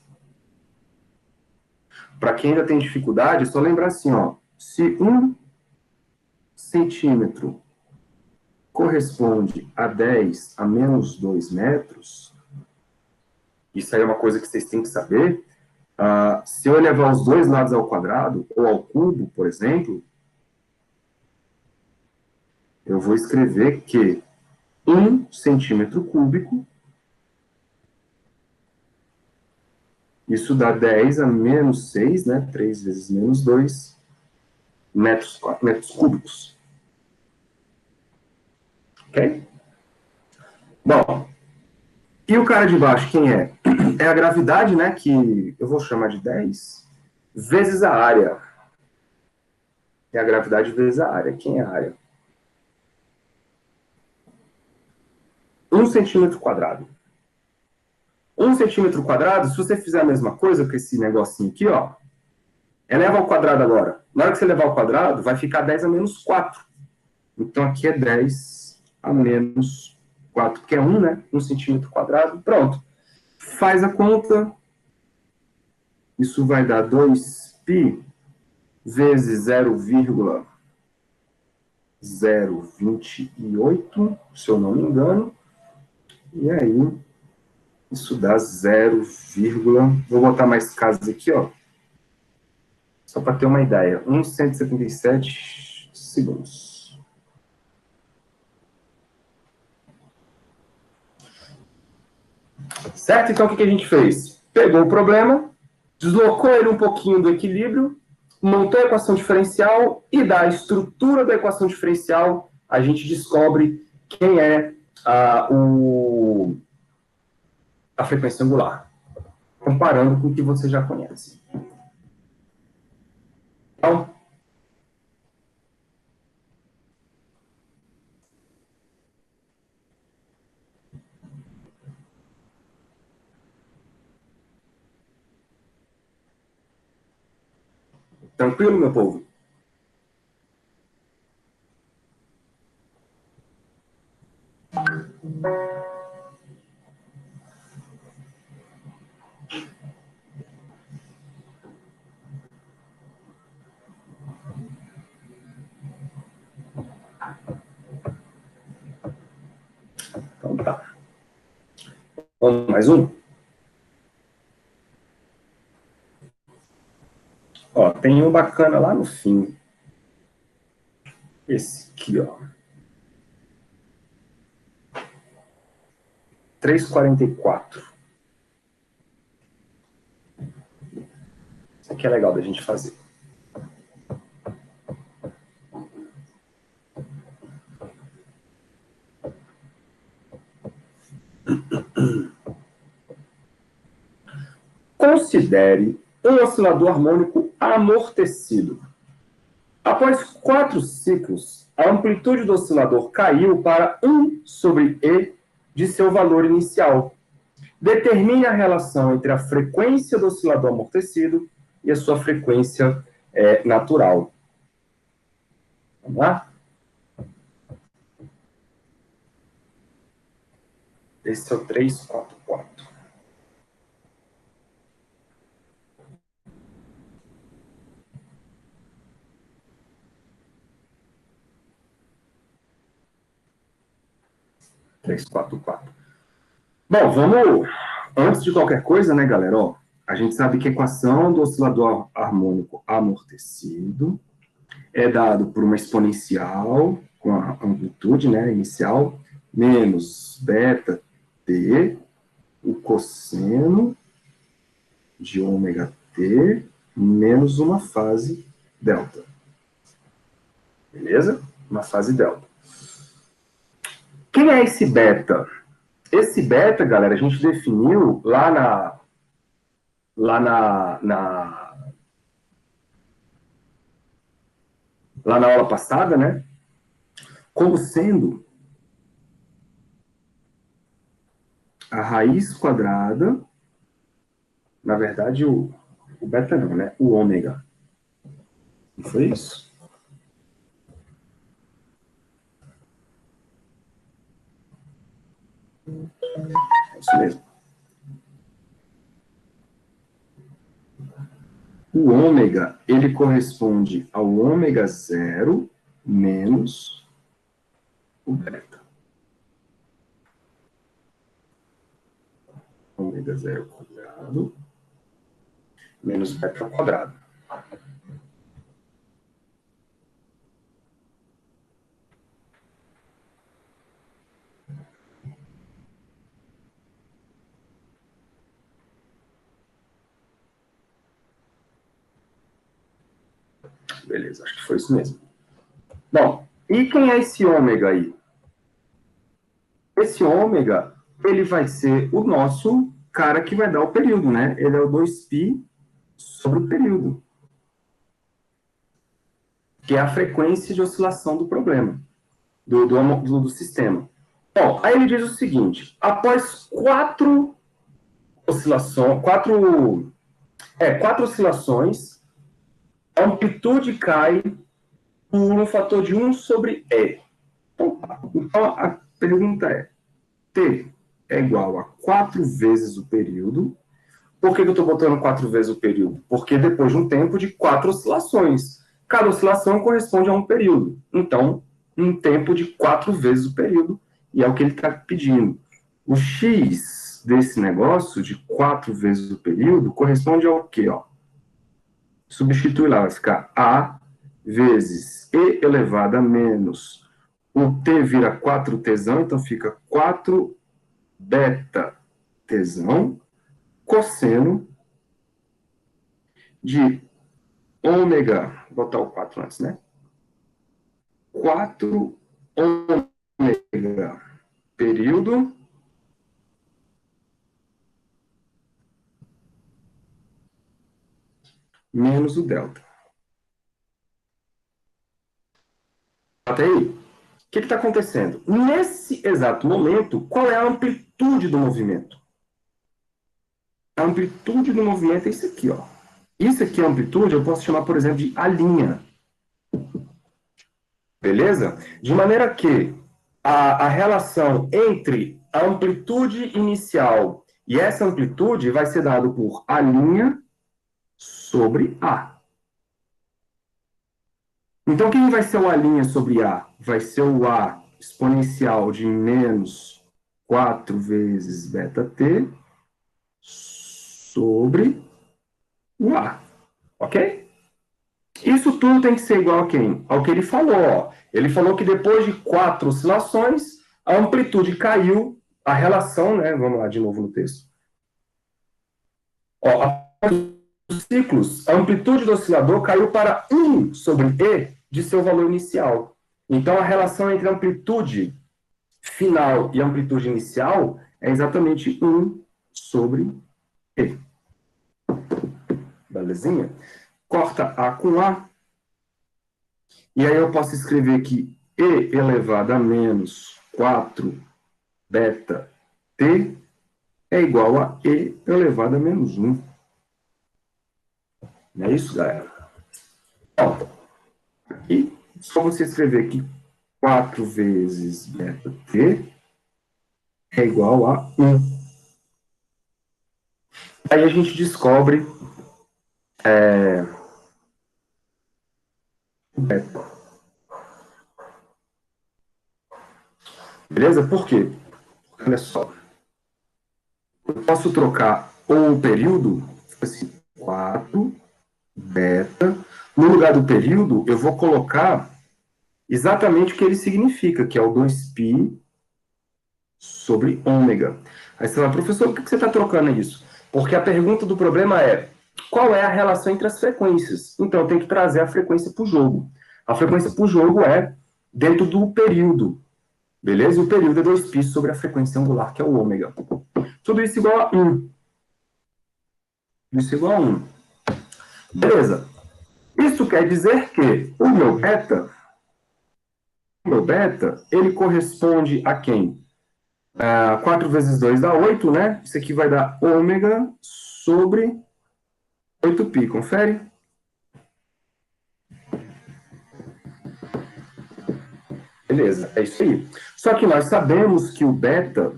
Para quem ainda tem dificuldade, é só lembrar assim, ó. Se 1 centímetro corresponde a 10 a menos 2 metros, isso aí é uma coisa que vocês têm que saber. Se eu elevar os dois lados ao quadrado, ou ao cubo, por exemplo, eu vou escrever que 1 centímetro cúbico, isso dá 10 a menos 6, né? 3 vezes menos 2 metros cúbicos. Ok? Bom, e o cara de baixo, quem é? É a gravidade, né? Que eu vou chamar de 10 vezes a área. É a gravidade vezes a área. Quem é a área? 1 centímetro quadrado. 1 centímetro quadrado, se você fizer a mesma coisa com esse negocinho aqui, ó, eleva ao quadrado agora. Na hora que você levar ao quadrado, vai ficar 10 a menos 4. Então, aqui é 10 a menos 4, que é 1, né? 1 centímetro quadrado. Pronto. Faz a conta. Isso vai dar 2π vezes 0,028, se eu não me engano. E aí, isso dá 0, vou botar mais casas aqui, ó. Só para ter uma ideia. 1,177 segundos. Certo? Então, o que a gente fez? Pegou o problema, deslocou ele um pouquinho do equilíbrio, montou a equação diferencial e da estrutura da equação diferencial a gente descobre quem é a frequência angular, comparando com o que você já conhece. Então, tranquilo, meu povo? Então tá. Vamos mais um? Ó, tem um bacana lá no fim. Esse aqui, ó. 3,44. Isso aqui é legal da gente fazer. Considere um oscilador harmônico amortecido. Após 4 ciclos, a amplitude do oscilador caiu para 1 sobre E de seu valor inicial. Determine a relação entre a frequência do oscilador amortecido e a sua frequência natural. Vamos lá? Esse é o 344. Bom, vamos... Antes de qualquer coisa, né, galera? Ó, a gente sabe que a equação do oscilador harmônico amortecido é dado por uma exponencial com a amplitude, né, inicial, menos beta t, o cosseno de ômega t, menos uma fase delta. Beleza? Uma fase delta. Quem é esse beta? Esse beta, galera, a gente definiu lá na aula passada, né? Como sendo a raiz quadrada, na verdade, o beta não, né? O ômega. Não foi isso? É isso mesmo. O ômega, ele corresponde ao ômega zero menos o beta. Ômega zero quadrado menos beta ao quadrado. Beleza, acho que foi isso mesmo. Bom, e quem é esse ômega aí? Esse ômega, ele vai ser o nosso cara que vai dar o período, né? Ele é o 2π sobre o período, que é a frequência de oscilação do problema, do sistema. Bom, aí ele diz o seguinte, após 4 oscilações, a amplitude cai por um fator de 1 sobre E. Então a pergunta é, T é igual a 4 vezes o período. Por que eu estou botando 4 vezes o período? Porque depois de um tempo de 4 oscilações. Cada oscilação corresponde a um período. Então, um tempo de 4 vezes o período, e é o que ele está pedindo. O x desse negócio, de 4 vezes o período, corresponde ao quê? Ó? Substitui lá, vai ficar A vezes E elevado a menos o T vira 4Tζ, então fica 4 beta Tζ, cosseno de ômega, vou botar o 4 antes, né? 4 ômega período menos o delta. Até aí. O que está acontecendo? Nesse exato momento, qual é a amplitude do movimento? A amplitude do movimento é isso aqui, ó. Isso aqui é amplitude, eu posso chamar, por exemplo, de a linha. Beleza? De maneira que a relação entre a amplitude inicial e essa amplitude vai ser dado por a' sobre A. Então, quem vai ser o A' sobre A? Vai ser o A exponencial de menos 4 vezes beta-t sobre o A. Ok? Isso tudo tem que ser igual a quem? Ao que ele falou. Ó. Ele falou que depois de 4 oscilações, a amplitude caiu, a relação, né? Vamos lá de novo no texto. Ó, após os ciclos, a amplitude do oscilador caiu para 1 sobre E de seu valor inicial. Então, a relação entre a amplitude final e a amplitude inicial é exatamente 1 sobre E. belezinha? Corta A com A. E aí eu posso escrever que E elevado a menos 4 beta T é igual a E elevado a menos 1. Não é isso, galera? Então, aqui, só você escrever que 4 vezes beta T é igual a 1. Aí a gente descobre o beta. Beleza? Por quê? Olha só. Eu posso trocar o período, assim, 4 beta. No lugar do período, eu vou colocar exatamente o que ele significa, que é o 2π sobre ômega. Aí você fala, professor, por que você está trocando isso? Porque a pergunta do problema é, qual é a relação entre as frequências? Então, eu tenho que trazer a frequência para o jogo. A frequência para o jogo é dentro do período, beleza? O período é 2π sobre a frequência angular, que é o ômega. Tudo isso igual a 1. Isso igual a 1. Beleza. Isso quer dizer que o meu beta, ele corresponde a quem? 4 vezes 2 dá 8, né? Isso aqui vai dar ômega sobre 8π, confere? Beleza, é isso aí. Só que nós sabemos que o beta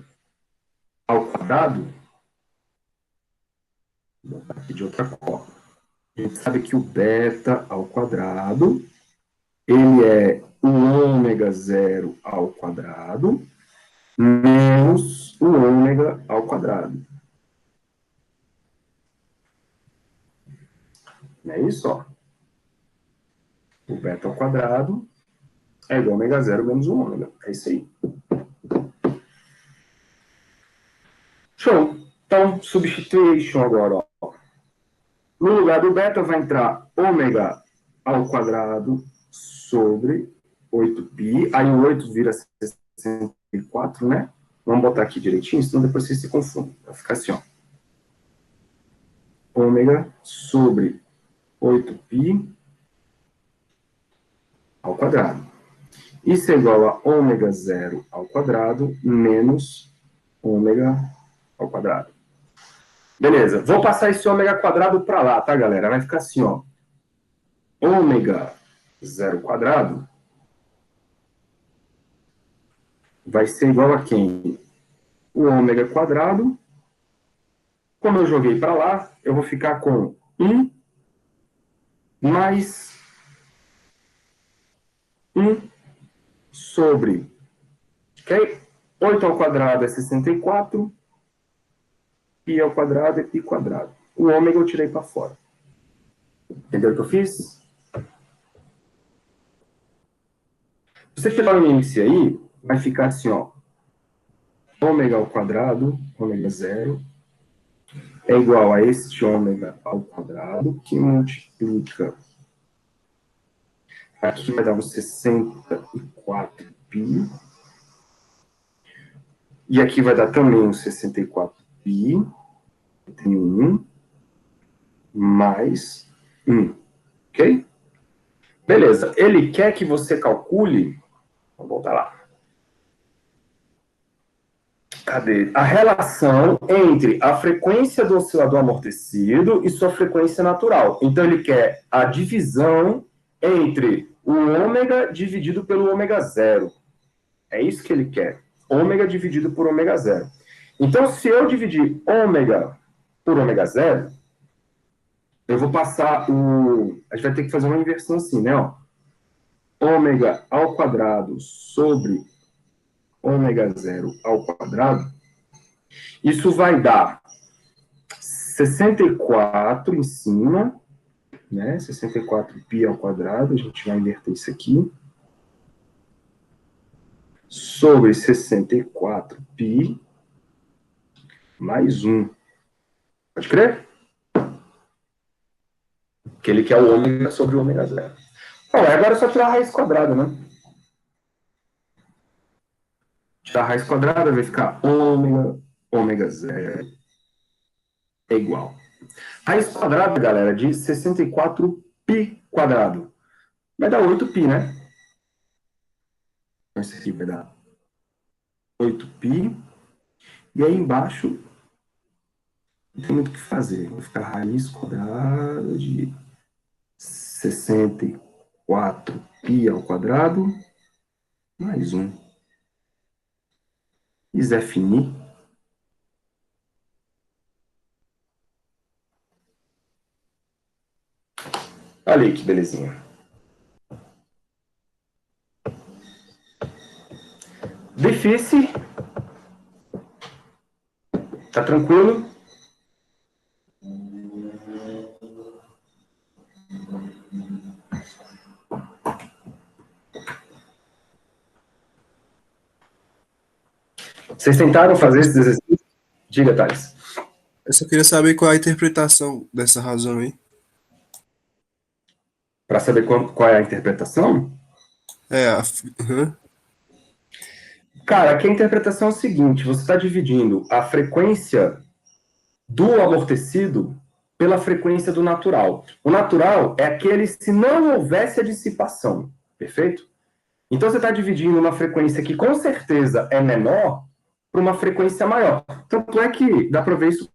ao quadrado, vou botar aqui de outra cor. A gente sabe que o beta ao quadrado, ele é o ômega zero ao quadrado menos o ômega ao quadrado. Não é isso? Ó. O beta ao quadrado é igual a ômega zero menos o ômega. É isso aí. Show. Então, substitution agora. Ó. No lugar do beta vai entrar ômega ao quadrado sobre 8π. Aí o 8 vira 64, né? Vamos botar aqui direitinho, senão depois vocês se confundem. Vai ficar assim, ó. Ômega sobre 8π ao quadrado. Isso é igual a ômega zero ao quadrado menos ômega ao quadrado. Beleza, vou passar esse ômega quadrado para lá, tá, galera? Vai ficar assim, ó. Ômega zero quadrado vai ser igual a quem? O ômega quadrado. Como eu joguei para lá, eu vou ficar com 1 mais 1 sobre... Okay? 8 ao quadrado é 64. Π ao quadrado é π quadrado. O ômega eu tirei para fora. Entendeu o que eu fiz? Se você tirar o índice aí, vai ficar assim, ó. Ômega ao quadrado, ômega zero, é igual a este ômega ao quadrado, que multiplica. Aqui vai dar um 64π. E aqui vai dar também um 64π. Tem 1 mais 1. Ok? Beleza. Ele quer que você calcule... Vamos voltar lá. Cadê? A relação entre a frequência do oscilador amortecido e sua frequência natural. Então, ele quer a divisão entre o ômega dividido pelo ômega zero. É isso que ele quer. Ômega dividido por ômega zero. Então, se eu dividir ômega por ômega zero, eu vou passar o... A gente vai ter que fazer uma inversão assim, né? Ó. Ômega ao quadrado sobre ômega zero ao quadrado. Isso vai dar 64 em cima, né? 64π ao quadrado, a gente vai inverter isso aqui. Sobre 64π mais 1. Pode crer? Que ele quer o ômega sobre o ômega zero. Bom, agora é só tirar a raiz quadrada, né? Tirar a raiz quadrada vai ficar ômega zero é igual. Raiz quadrada, galera, de 64π quadrado. Vai dar 8π, né? Isso aqui vai dar 8π. E aí embaixo, não tem muito o que fazer. Vai ficar raiz quadrada de 64π ao quadrado, mais 1. E Zé Fini. Olha aí que belezinha. Difícil. Tá tranquilo? Vocês tentaram fazer esse exercício? Diga, Thales. Eu só queria saber qual é a interpretação dessa razão aí. Para saber qual é a interpretação? Uhum. Cara, aqui a interpretação é o seguinte: você está dividindo a frequência do amortecido pela frequência do natural. O natural é aquele se não houvesse a dissipação, perfeito? Então você está dividindo uma frequência que com certeza é menor para uma frequência maior. Tanto é que dá para ver isso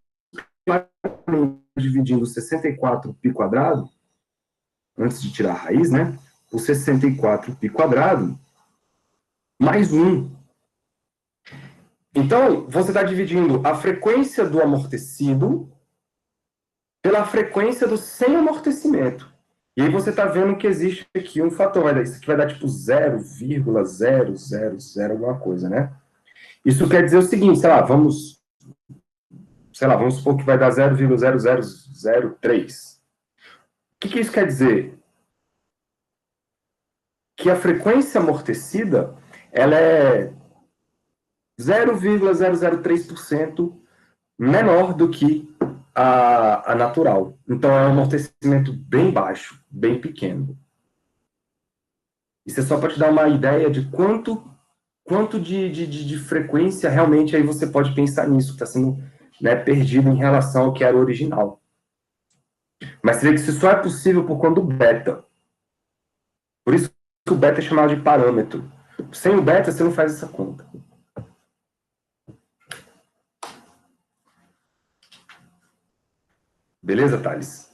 dividindo 64π quadrado, antes de tirar a raiz, né? O 64π quadrado mais 1. Então, você está dividindo a frequência do amortecido pela frequência do sem amortecimento. E aí você está vendo que existe aqui um fator. Isso aqui vai dar tipo 0,000 alguma coisa, né? Isso quer dizer o seguinte, vamos supor que vai dar 0,0003. O que isso quer dizer? Que a frequência amortecida, ela é 0,003% menor do que a natural. Então, é um amortecimento bem baixo, bem pequeno. Isso é só para te dar uma ideia de quanto de frequência realmente aí você pode pensar nisso, que está sendo, né, perdido em relação ao que era o original. Mas você vê que isso só é possível por conta do beta. Por isso que o beta é chamado de parâmetro. Sem o beta, você não faz essa conta. Beleza, Thales?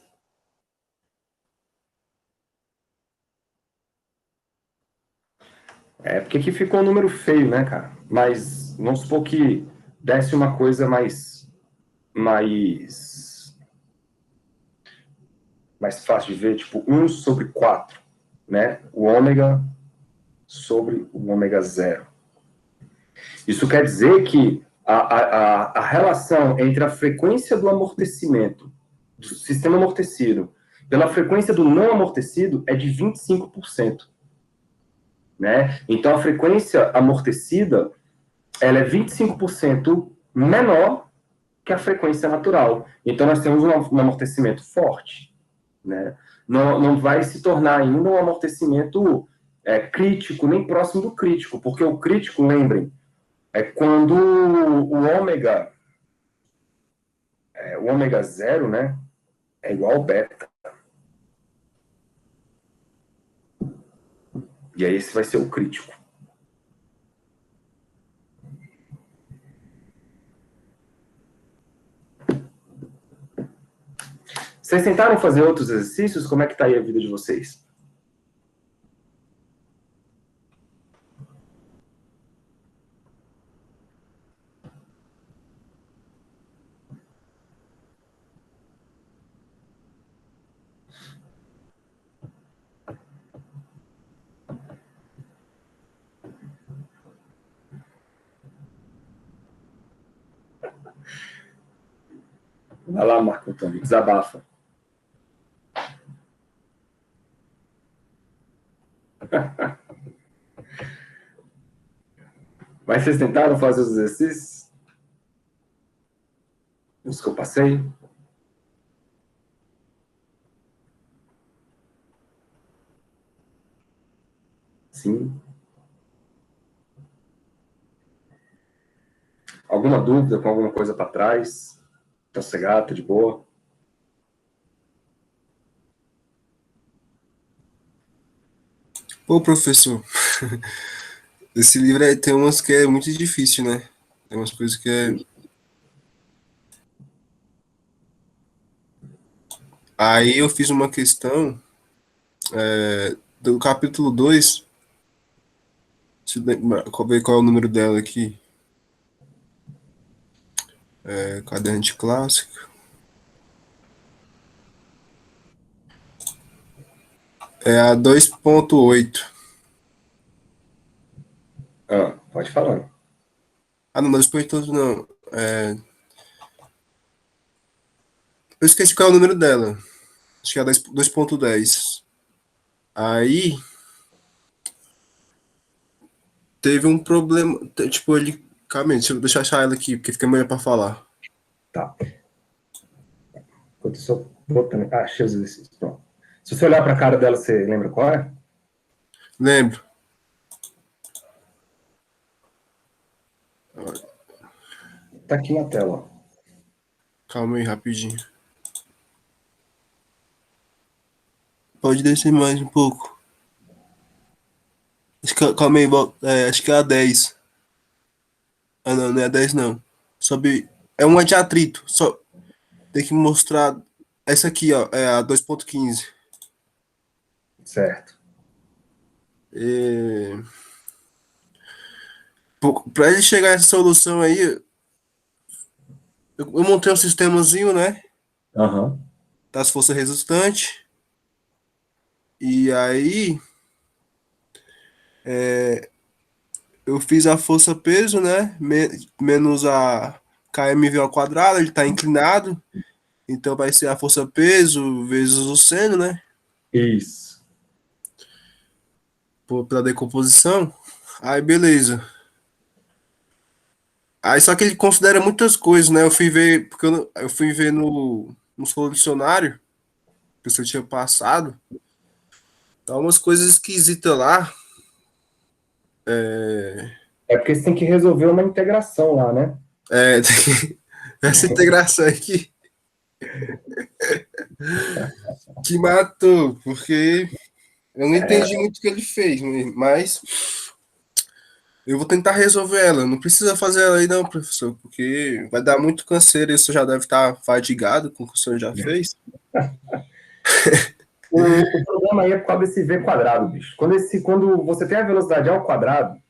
É porque aqui ficou um número feio, né, cara? Mas vamos supor que desse uma coisa mais fácil de ver, tipo 1/4, né? O ômega sobre o ômega zero. Isso quer dizer que a relação entre a frequência do amortecimento, do sistema amortecido, pela frequência do não amortecido é de 25%. Né? Então, a frequência amortecida ela é 25% menor que a frequência natural. Então, nós temos um amortecimento forte. Né? Não vai se tornar ainda um amortecimento crítico, nem próximo do crítico, porque o crítico, lembrem, é quando o ômega zero, né, é igual ao beta. E aí esse vai ser o crítico. Vocês tentaram fazer outros exercícios? Como é que tá aí a vida de vocês? Vai lá, Marco Antônio, desabafa. Mas vocês tentaram fazer os exercícios? Os que eu passei? Sim. Alguma dúvida com alguma coisa para trás? Tá sossegado, tá de boa? Pô, professor, esse livro tem umas que é muito difícil, né? Tem umas coisas que é. Aí eu fiz uma questão do capítulo 2. Deixa eu ver qual é o número dela aqui. Caderno de clássico. É a 2.8. Pode falar. Ah, não, 2.8 não. Eu esqueci qual é o número dela. Acho que é a 2.10. Aí teve um problema. Tipo, ele. Calma aí, deixa eu achar ela aqui, porque fica melhor pra falar. Tá. Enquanto eu só botando. Achei os exercícios. Pronto. Se você olhar para a cara dela, você lembra qual é? Lembro. Tá aqui na tela. Ó. Calma aí, rapidinho. Pode descer mais um pouco. Calma aí, acho que é a 10. Ah, não, não é a 10, não. Sobe. É uma de atrito. Só tem que mostrar. Essa aqui, ó, é a 2.15. Certo. Para ele chegar a essa solução aí, eu montei um sistemazinho, né? Aham. Das forças resultantes. E aí eu fiz a força peso, né? Menos a kmv ao quadrado, ele está inclinado. Então vai ser a força peso vezes o seno, né? Isso. Pela decomposição. Aí beleza. Aí só que ele considera muitas coisas, né? Eu fui ver, porque eu fui ver no solucionário que eu tinha passado. Tá umas coisas esquisitas lá. É porque você tem que resolver uma integração lá, né? Essa integração aqui que matou, porque eu não entendi muito o que ele fez, mas eu vou tentar resolver ela. Não precisa fazer ela aí não, professor, porque vai dar muito canseiro e você já deve estar fadigado com o que o senhor já fez. O problema aí é por causa desse v quadrado, bicho. Quando você tem a velocidade ao quadrado,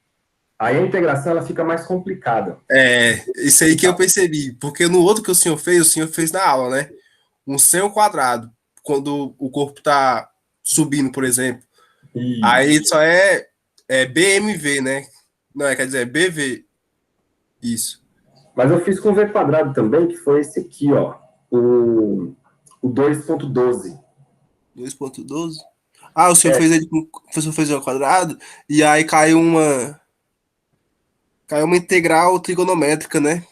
aí a integração ela fica mais complicada. Isso aí que eu percebi, porque no outro que o senhor fez na aula, né? Um sem ao quadrado, quando o corpo está subindo, por exemplo. Isso. Aí só é BMV, né? Não, quer dizer, BV. Isso. Mas eu fiz com v quadrado também, que foi esse aqui, ó. O 2.12. 2.12? Ah, o senhor fez ele com. O senhor fez ao quadrado, e aí caiu uma integral trigonométrica, né?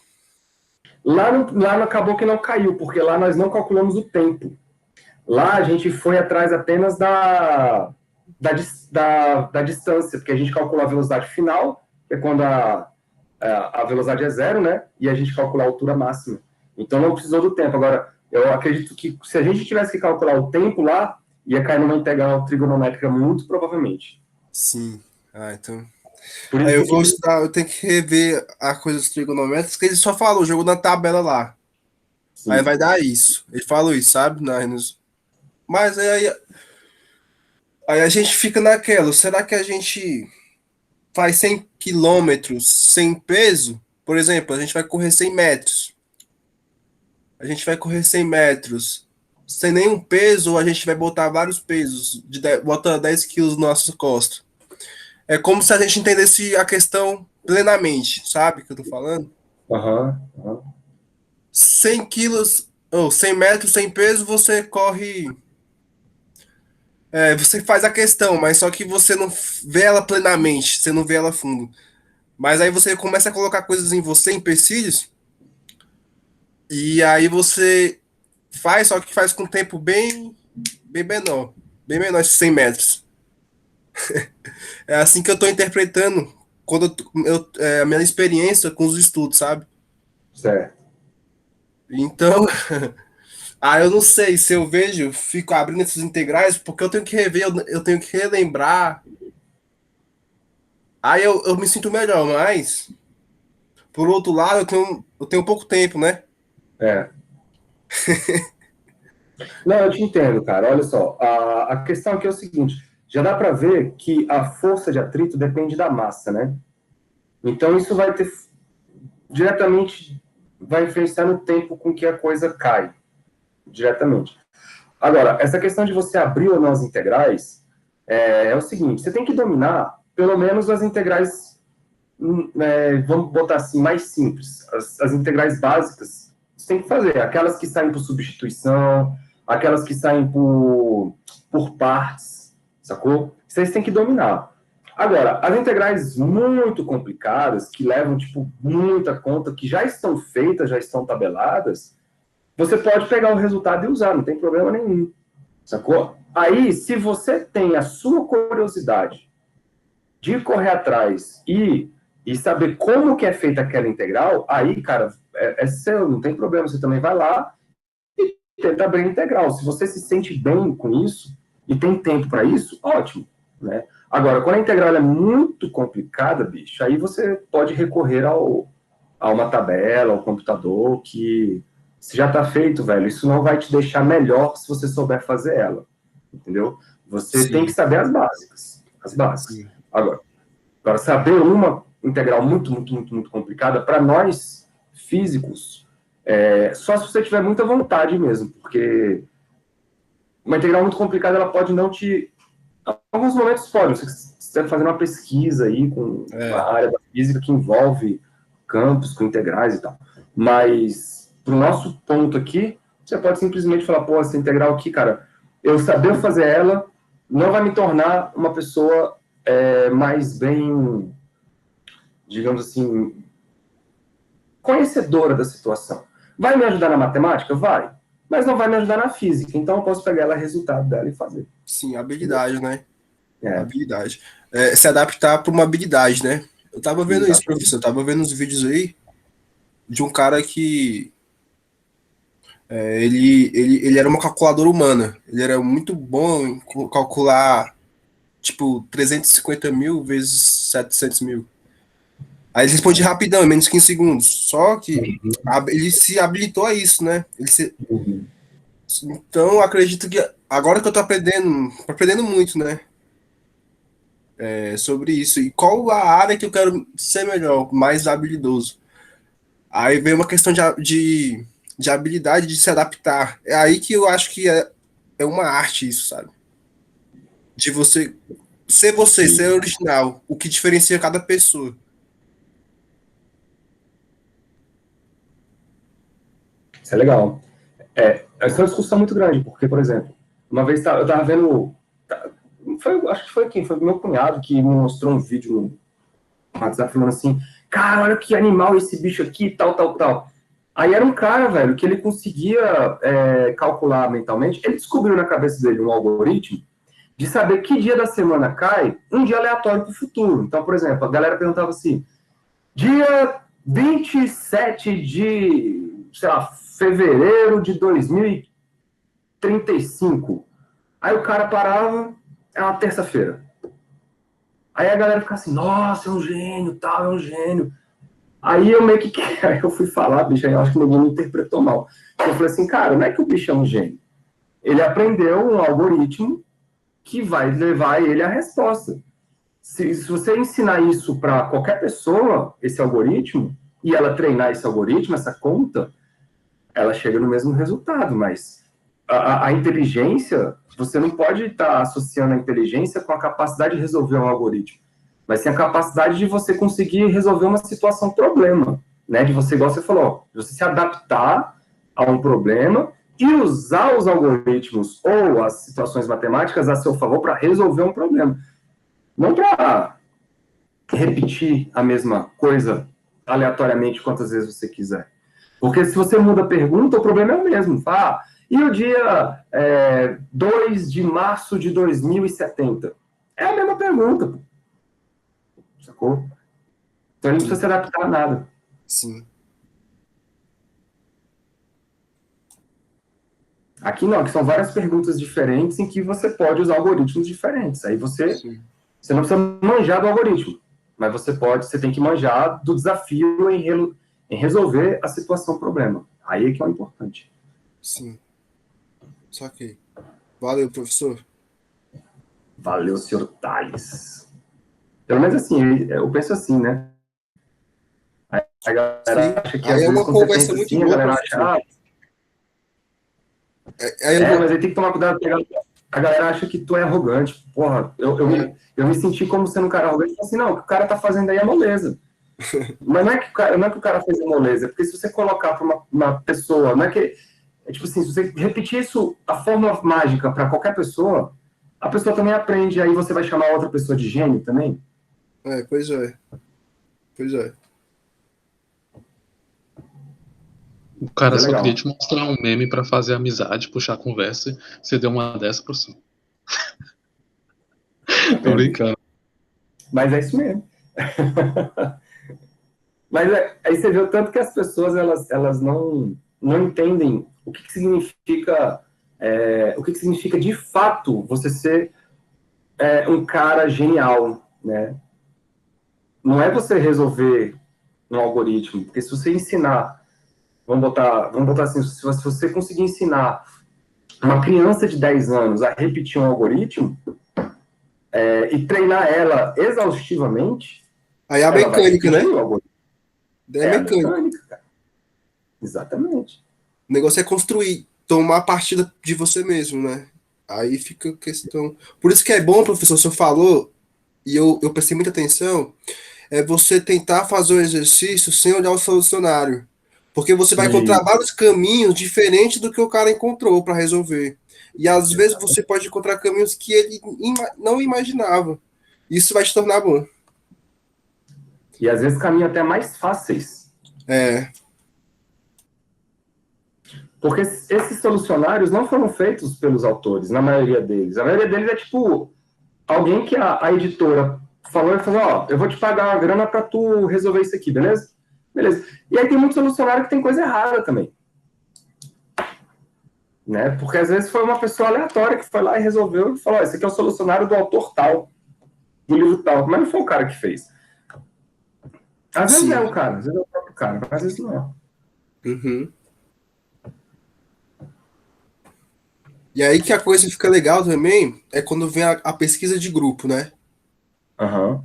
Lá acabou que não caiu, porque lá nós não calculamos o tempo. Lá a gente foi atrás apenas da distância, porque a gente calcula a velocidade final, que é quando a velocidade é zero, né? E a gente calcula a altura máxima. Então não precisou do tempo. Agora, eu acredito que se a gente tivesse que calcular o tempo lá, ia cair numa integral trigonométrica muito provavelmente. Sim. Ah, então. Por Aí isso eu vou estudar, eu tenho que rever as coisas trigonométricas, que ele só falou, jogou na tabela lá. sim. Aí vai dar isso. Ele falou isso, sabe? Mas aí a gente fica naquela, será que a gente faz 100 quilômetros sem peso? Por exemplo, a gente vai correr 100 metros. A gente vai correr 100 metros sem nenhum peso, ou a gente vai botar vários pesos, bota 10 quilos nas nossas costas. É como se a gente entendesse a questão plenamente, sabe o que eu tô falando? Aham. 100 quilos, ou 100 metros sem peso, você corre. Você faz a questão, mas só que você não vê ela plenamente, você não vê ela fundo. Mas aí você começa a colocar coisas em você, empecilhos, e aí você faz, só que faz com tempo bem menor de 100 metros. É assim que eu estou interpretando quando a minha experiência com os estudos, sabe? Certo. Então, eu não sei se eu vejo, fico abrindo esses integrais, porque eu tenho que rever, eu tenho que relembrar Aí eu me sinto melhor, mas, por outro lado, eu tenho pouco tempo, né? É. Não, eu te entendo, cara. Olha só, a questão aqui é o seguinte: já dá para ver que a força de atrito depende da massa, né? Então isso vai ter diretamente vai influenciar no tempo com que a coisa cai, diretamente. Agora, essa questão de você abrir ou não as integrais é o seguinte: você tem que dominar pelo menos as integrais, vamos botar assim, mais simples, as integrais básicas. Você tem que fazer aquelas que saem por substituição, aquelas que saem por partes, sacou? Vocês têm que dominar. Agora, as integrais muito complicadas, que levam, tipo, muita conta, que já estão feitas, já estão tabeladas, você pode pegar o resultado e usar, não tem problema nenhum, sacou? Aí, se você tem a sua curiosidade de correr atrás e saber como que é feita aquela integral, aí, cara, é seu, não tem problema, você também vai lá e tenta abrir a integral. Se você se sente bem com isso e tem tempo para isso, ótimo, né? Agora, quando a integral é muito complicada, bicho, aí você pode recorrer a uma tabela, ao computador, que se já está feito, velho, isso não vai te deixar melhor se você souber fazer ela, entendeu? Você tem que saber as básicas, Sim. Agora, saber uma integral muito, muito, muito, muito complicada, para nós físicos, só se você tiver muita vontade mesmo, porque uma integral muito complicada, ela pode não te... Em alguns momentos pode, você está fazendo uma pesquisa aí com uma área da física que envolve campos com integrais e tal. Mas, para o nosso ponto aqui, você pode simplesmente falar, pô, essa integral aqui, cara, eu saber fazer ela não vai me tornar uma pessoa mais bem, digamos assim, conhecedora da situação. Vai me ajudar na matemática? Vai. Mas não vai me ajudar na física. Então, eu posso pegar ela, resultado dela e fazer. Sim, habilidade, né? É. Habilidade. Se adaptar para uma habilidade, né? Eu tava vendo Exato. isso, professor. Eu tava vendo uns vídeos aí de um cara que ele era uma calculadora humana. Ele era muito bom em calcular, tipo, 350 mil vezes 700 mil. Aí ele responde rapidão, em menos de 15 segundos. Só que ele se habilitou a isso, né? Então, eu acredito que agora que eu tô aprendendo muito, né? Sobre isso. E qual a área que eu quero ser melhor, mais habilidoso. Aí vem uma questão de habilidade de se adaptar. É aí que eu acho que é uma arte isso, sabe? De você, ser original, o que diferencia cada pessoa. Isso é legal. Essa é uma discussão muito grande, porque, por exemplo, uma vez eu estava vendo. Acho que foi quem? Foi meu cunhado que me mostrou um vídeo no WhatsApp falando assim: cara, olha que animal esse bicho aqui, tal, tal, tal. Aí era um cara, velho, que ele conseguia calcular mentalmente. Ele descobriu na cabeça dele um algoritmo de saber que dia da semana cai um dia aleatório para o futuro. Então, por exemplo, a galera perguntava assim: dia 27 de, sei lá, fevereiro de 2035. Aí o cara parava, é uma terça-feira. Aí a galera ficava assim, nossa, é um gênio, tal, é um gênio. Aí eu meio que aí eu fui falar, bicho, aí eu acho que ninguém me interpretou mal. Eu falei assim, cara, não é que o bicho é um gênio. Ele aprendeu um algoritmo que vai levar ele à resposta. Se você ensinar isso para qualquer pessoa, esse algoritmo, e ela treinar esse algoritmo, essa conta, ela chega no mesmo resultado, mas a inteligência, você não pode estar associando a inteligência com a capacidade de resolver um algoritmo, mas sim a capacidade de você conseguir resolver uma situação, problema, né? De você, igual você falou, de você se adaptar a um problema e usar os algoritmos ou as situações matemáticas a seu favor para resolver um problema. Não para repetir a mesma coisa aleatoriamente quantas vezes você quiser. Porque se você muda a pergunta, o problema é o mesmo. E o dia 2 de março de 2070? É a mesma pergunta. Sacou? Então ele não precisa se adaptar a nada. Sim. Aqui não, aqui são várias perguntas diferentes em que você pode usar algoritmos diferentes. Aí você não precisa manjar do algoritmo. Mas você tem que manjar do desafio em resolver a situação, problema. Aí é que é o importante. Sim. Saquei. Valeu, professor. Valeu, senhor Thales. Pelo menos assim, eu penso assim, né? A galera Sim. acha que Aí às é vezes uma quando você conversa pensa muito assim, a boa, galera acha, professor. Aí eu mas vou... aí tem que tomar cuidado, porque a galera acha que tu é arrogante. Porra, eu me senti como sendo um cara arrogante, assim, não, o que o cara tá fazendo aí é moleza. Mas não é que o cara fez a moleza, porque se você colocar para uma pessoa, não é que. É tipo assim, se você repetir isso, a fórmula mágica para qualquer pessoa, a pessoa também aprende, aí você vai chamar outra pessoa de gênio também. Pois é. Pois é. O cara Mas é só queria legal. te mostrar um meme pra fazer amizade, puxar a conversa. Você deu uma dessa por cima. Tá Tô vendo? brincando. Mas é isso mesmo. Mas aí você vê o tanto que as pessoas elas não entendem o que significa o que significa de fato você ser um cara genial, né? Não é você resolver um algoritmo, porque se você ensinar, vamos botar assim, se você conseguir ensinar uma criança de 10 anos a repetir um algoritmo e treinar ela exaustivamente, Aí a ela vai mecânica, repetir né? o algoritmo. Daí é É a mecânica. mecânica, cara. Exatamente. O negócio é construir, tomar partida de você mesmo, né? Aí fica a questão. Por isso que é bom, professor, o senhor falou, e eu prestei muita atenção, é você tentar fazer o exercício sem olhar o solucionário. Porque você vai encontrar E, vários caminhos diferentes do que o cara encontrou para resolver. E às vezes você pode encontrar caminhos que ele não imaginava. Isso vai te tornar bom. e às vezes caminhos até mais fáceis. É, Porque esses solucionários não foram feitos pelos autores, na maioria deles. A maioria deles é tipo alguém que a editora falou e falou: Ó, eu vou te pagar uma grana para tu resolver isso aqui, beleza? Beleza. E aí tem muito solucionário que tem coisa errada também. Né? Porque às vezes foi uma pessoa aleatória que foi lá e resolveu e falou: esse aqui é o solucionário do autor tal, do livro tal. Mas não foi o cara que fez. Às vezes é sim. o cara, às vezes é o próprio cara, mas às vezes não é. Uhum. E aí que a coisa fica legal também é quando vem a pesquisa de grupo, né? Aham.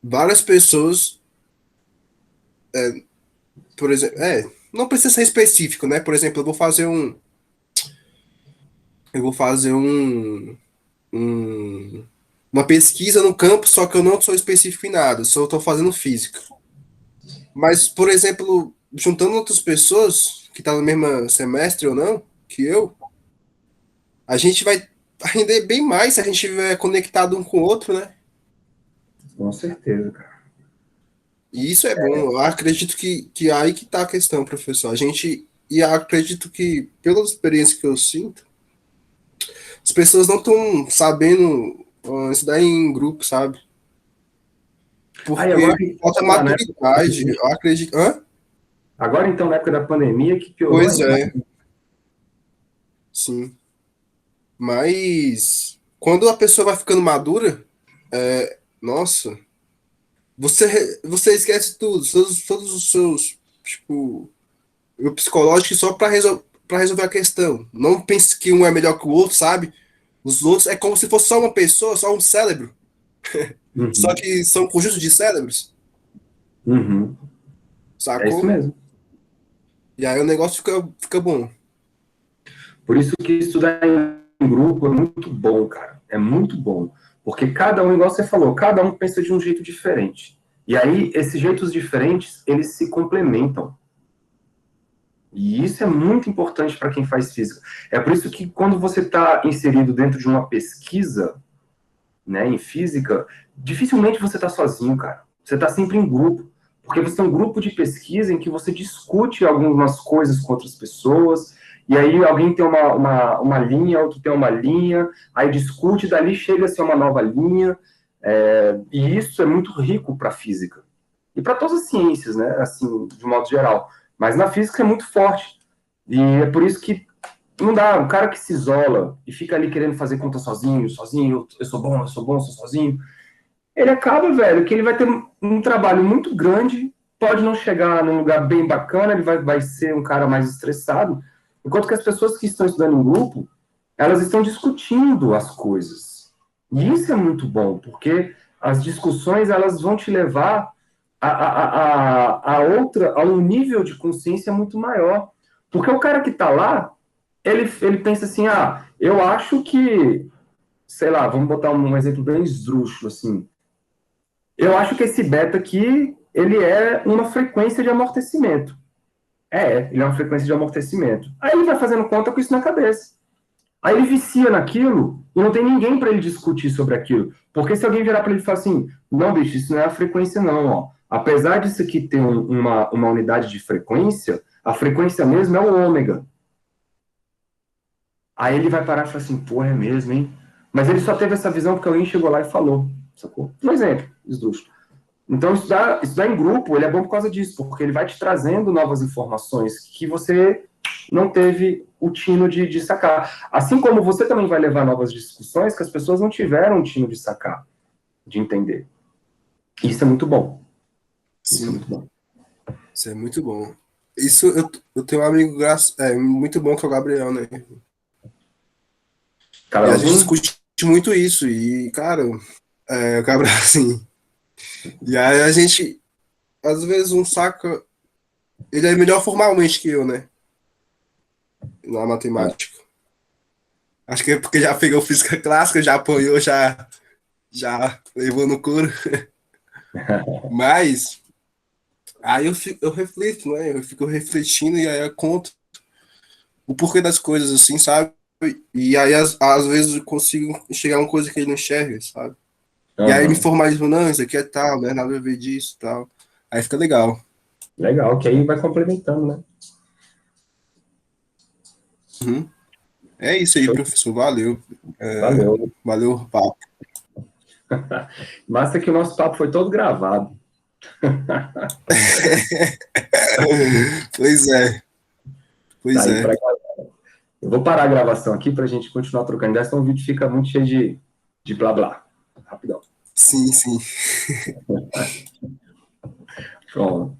Várias pessoas, por exemplo, não precisa ser específico, né? Por exemplo, eu vou fazer um- uma pesquisa no campo, só que eu não sou específico em nada, só estou fazendo física. Mas, por exemplo, juntando outras pessoas que estão no mesmo semestre ou não, que eu, a gente vai render bem mais se a gente estiver conectado um com o outro, né? Com certeza, cara. E isso é bom. Eu acredito que é aí que está a questão, professor. E acredito que, pela experiência que eu sinto, as pessoas não estão sabendo estudar em grupo, sabe? Aí agora Porque que falta pior, né? maturidade. Eu acredito. Hã? Agora então, na época da pandemia, que piorou Pois ainda mais. é, sim. Mas quando a pessoa vai ficando madura, nossa, você esquece tudo, todos os seus, tipo, o psicológico só para resolver a questão. Não pense que um é melhor que o outro, sabe? Os outros é como se fosse só uma pessoa, só um cérebro. Só Uhum. que são conjuntos de cérebros, Uhum. É isso sacou? mesmo. E aí o negócio fica bom. Por isso que estudar em grupo é muito bom, cara. É muito bom. Porque cada um, igual você falou, cada um pensa de um jeito diferente. E aí, esses jeitos diferentes, eles se complementam. E isso é muito importante para quem faz física. É por isso que quando você está inserido dentro de uma pesquisa, né, em física, dificilmente você está sozinho, cara. Você está sempre em grupo. Porque você tem um grupo de pesquisa em que você discute algumas coisas com outras pessoas, e aí alguém tem uma linha, outro tem uma linha, aí discute, dali chega a ser uma nova linha, e isso é muito rico para a física. E para todas as ciências, né, assim, de um modo geral. Mas na física é muito forte. E é por isso que não dá, um cara que se isola e fica ali querendo fazer conta sozinho, sozinho, eu sou bom, sou sozinho. ele acaba, velho, que ele vai ter um trabalho muito grande, pode não chegar num lugar bem bacana, ele vai ser um cara mais estressado, enquanto que as pessoas que estão estudando em grupo, elas estão discutindo as coisas. E isso é muito bom, porque as discussões, elas vão te levar a um nível de consciência muito maior. Porque o cara que está lá, ele pensa assim, eu acho que, sei lá, vamos botar um exemplo bem esdrúxulo, assim, eu acho que esse beta aqui, ele é uma frequência de amortecimento. Ele é uma frequência de amortecimento. Aí ele vai fazendo conta com isso na cabeça. Aí ele vicia naquilo e não tem ninguém para ele discutir sobre aquilo. Porque se alguém virar para ele e falar assim, não, bicho, isso não é a frequência não, ó. Apesar disso aqui ter uma unidade de frequência, a frequência mesmo é o ômega. Aí ele vai parar e falar assim, porra, é mesmo, hein? Mas ele só teve essa visão porque alguém chegou lá e falou, sacou? Um exemplo, esdrúxulo. Então, estudar em grupo, ele é bom por causa disso, porque ele vai te trazendo novas informações que você não teve o tino de sacar. Assim como você também vai levar novas discussões que as pessoas não tiveram o tino de sacar, de entender. Isso é muito bom. Isso é Sim, muito bom. isso é muito bom. Isso eu tenho um amigo muito bom que é o Gabriel, né? E a gente Gabrielzinho? discute muito isso. E, cara, o Gabriel, assim. E aí a gente, às vezes, um saca. Ele é melhor formalmente que eu, né? Na matemática. Acho que é porque já pegou física clássica, já apanhou, já levou no couro. Mas aí eu reflito, né? Eu fico refletindo e aí eu conto o porquê das coisas, assim, sabe? E aí, às vezes, eu consigo enxergar uma coisa que ele não enxerga, sabe? E aí me Uhum. formalizo, não, isso aqui é tal, né? Nada a ver disso e tal. Aí fica legal. Legal, que aí vai complementando, né? Uhum. É isso aí, Show. professor. Valeu. Valeu. Valeu, papo. Basta que o nosso papo foi todo gravado. Pois é, Tá pois aí é. pra... Eu vou parar a gravação aqui para a gente continuar trocando ideia, senão o vídeo fica muito cheio de blá blá. Rapidão. Sim, sim. Pronto.